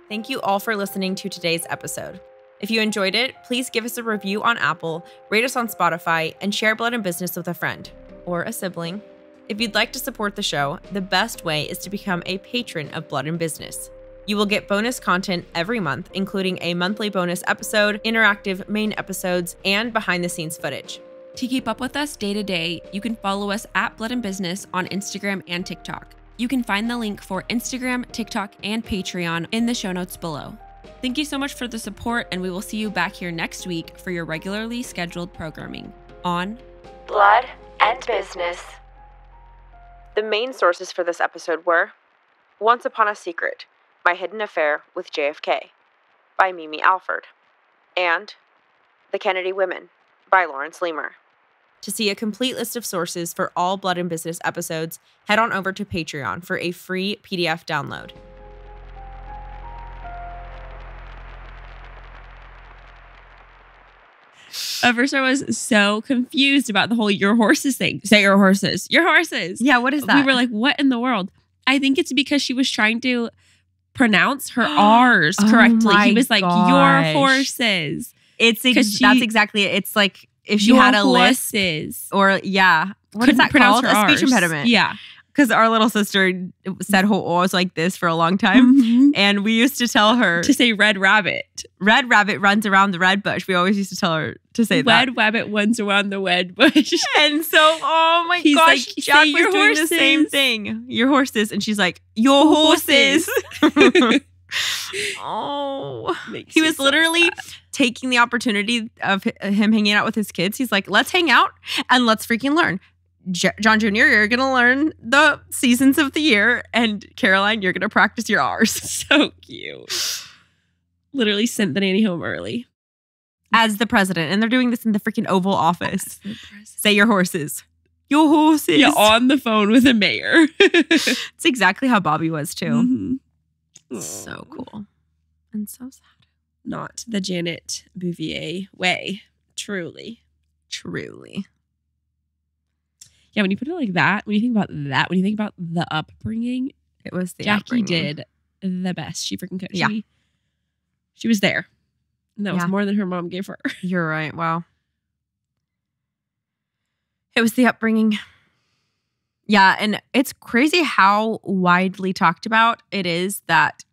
Thank you all for listening to today's episode. If you enjoyed it, please give us a review on Apple, rate us on Spotify, and share Blood and Business with a friend or a sibling. If you'd like to support the show, the best way is to become a patron of Blood and Business. You will get bonus content every month, including a monthly bonus episode, interactive main episodes, and behind-the-scenes footage. To keep up with us day to day, you can follow us at Blood and Business on Instagram and TikTok. You can find the link for Instagram, TikTok, and Patreon in the show notes below. Thank you so much for the support, and we will see you back here next week for your regularly scheduled programming on Blood and Business. The main sources for this episode were Once Upon a Secret, My Hidden Affair with JFK by Mimi Alford, and The Kennedy Women by Lawrence Leamer. To see a complete list of sources for all Blood and Business episodes, head on over to Patreon for a free PDF download. At first, I was so confused about the whole your horses thing. Say your horses. Your horses. Yeah, what is that? We were like, what in the world? I think it's because she was trying to pronounce her R's correctly. He was like, your horses. That's exactly it. It's like if she had a list or what is that called? A speech impediment. Yeah. Because our little sister said her O's like this for a long time. And we used to tell her to say red rabbit. Red rabbit runs around the red bush. We always used to tell her to say that. Red rabbit runs around the red bush. And so, oh my gosh, like, Jack was doing the same thing. Your horses. And she's like, your horses. Oh, he was literally taking the opportunity of him hanging out with his kids. He's like, let's hang out and let's freaking learn. John Jr., you're going to learn the seasons of the year. And Caroline, you're going to practice your R's. So cute. Literally sent the nanny home early. As the president. And they're doing this in the freaking Oval Office. Say your horses. Your horses. Yeah, on the phone with a mayor. It's exactly how Bobby was too. Mm-hmm. So cool. And so sad. Not the Janet Bouvier way. Truly. Yeah, when you put it like that, when you think about that, when you think about the upbringing, it was the Jackie upbringing. did the best. She freaking could. Yeah. She was there. And that was more than her mom gave her. You're right. Wow. It was the upbringing. Yeah, and it's crazy how widely talked about it is that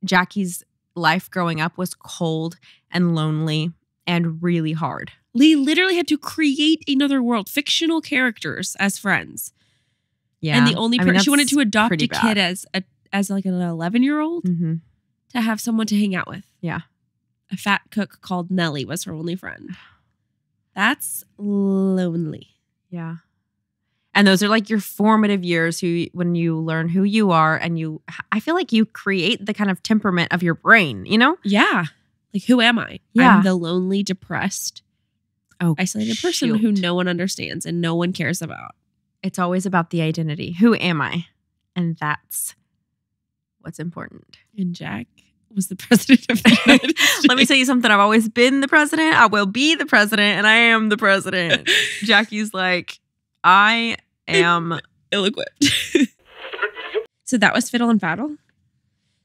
Jackie's life growing up was cold and lonely and really hard. Lee literally had to create another world, fictional characters as friends. Yeah. And the only person she wanted to adopt a bad. kid as like an 11-year-old to have someone to hang out with. Yeah. A fat cook called Nellie was her only friend. That's lonely. Yeah. And those are like your formative years when you learn who you are and I feel like you create the kind of temperament of your brain, you know? Yeah. Like, who am I? Yeah. I'm the lonely, depressed, isolated person who no one understands and no one cares about. It's always about the identity. Who am I? And that's what's important. And Jack was the president of the United States. Let me tell you something. I've always been the president. I will be the president, and I am the president. Jackie's like, I am ill-equipped. So that was Fiddle and Faddle.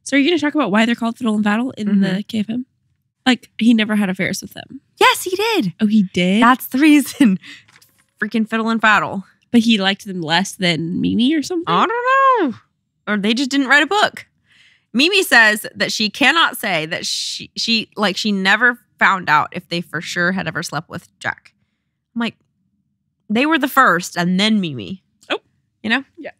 So are you going to talk about why they're called Fiddle and Faddle in the KFM? Like, he never had affairs with them. Yes, he did. Oh, he did? That's the reason. Freaking Fiddle and Faddle. But he liked them less than Mimi or something? I don't know. Or they just didn't write a book. Mimi says that she cannot say that she never found out if they for sure had ever slept with Jack. I'm like, they were the first and then Mimi. Oh. You know? Yeah.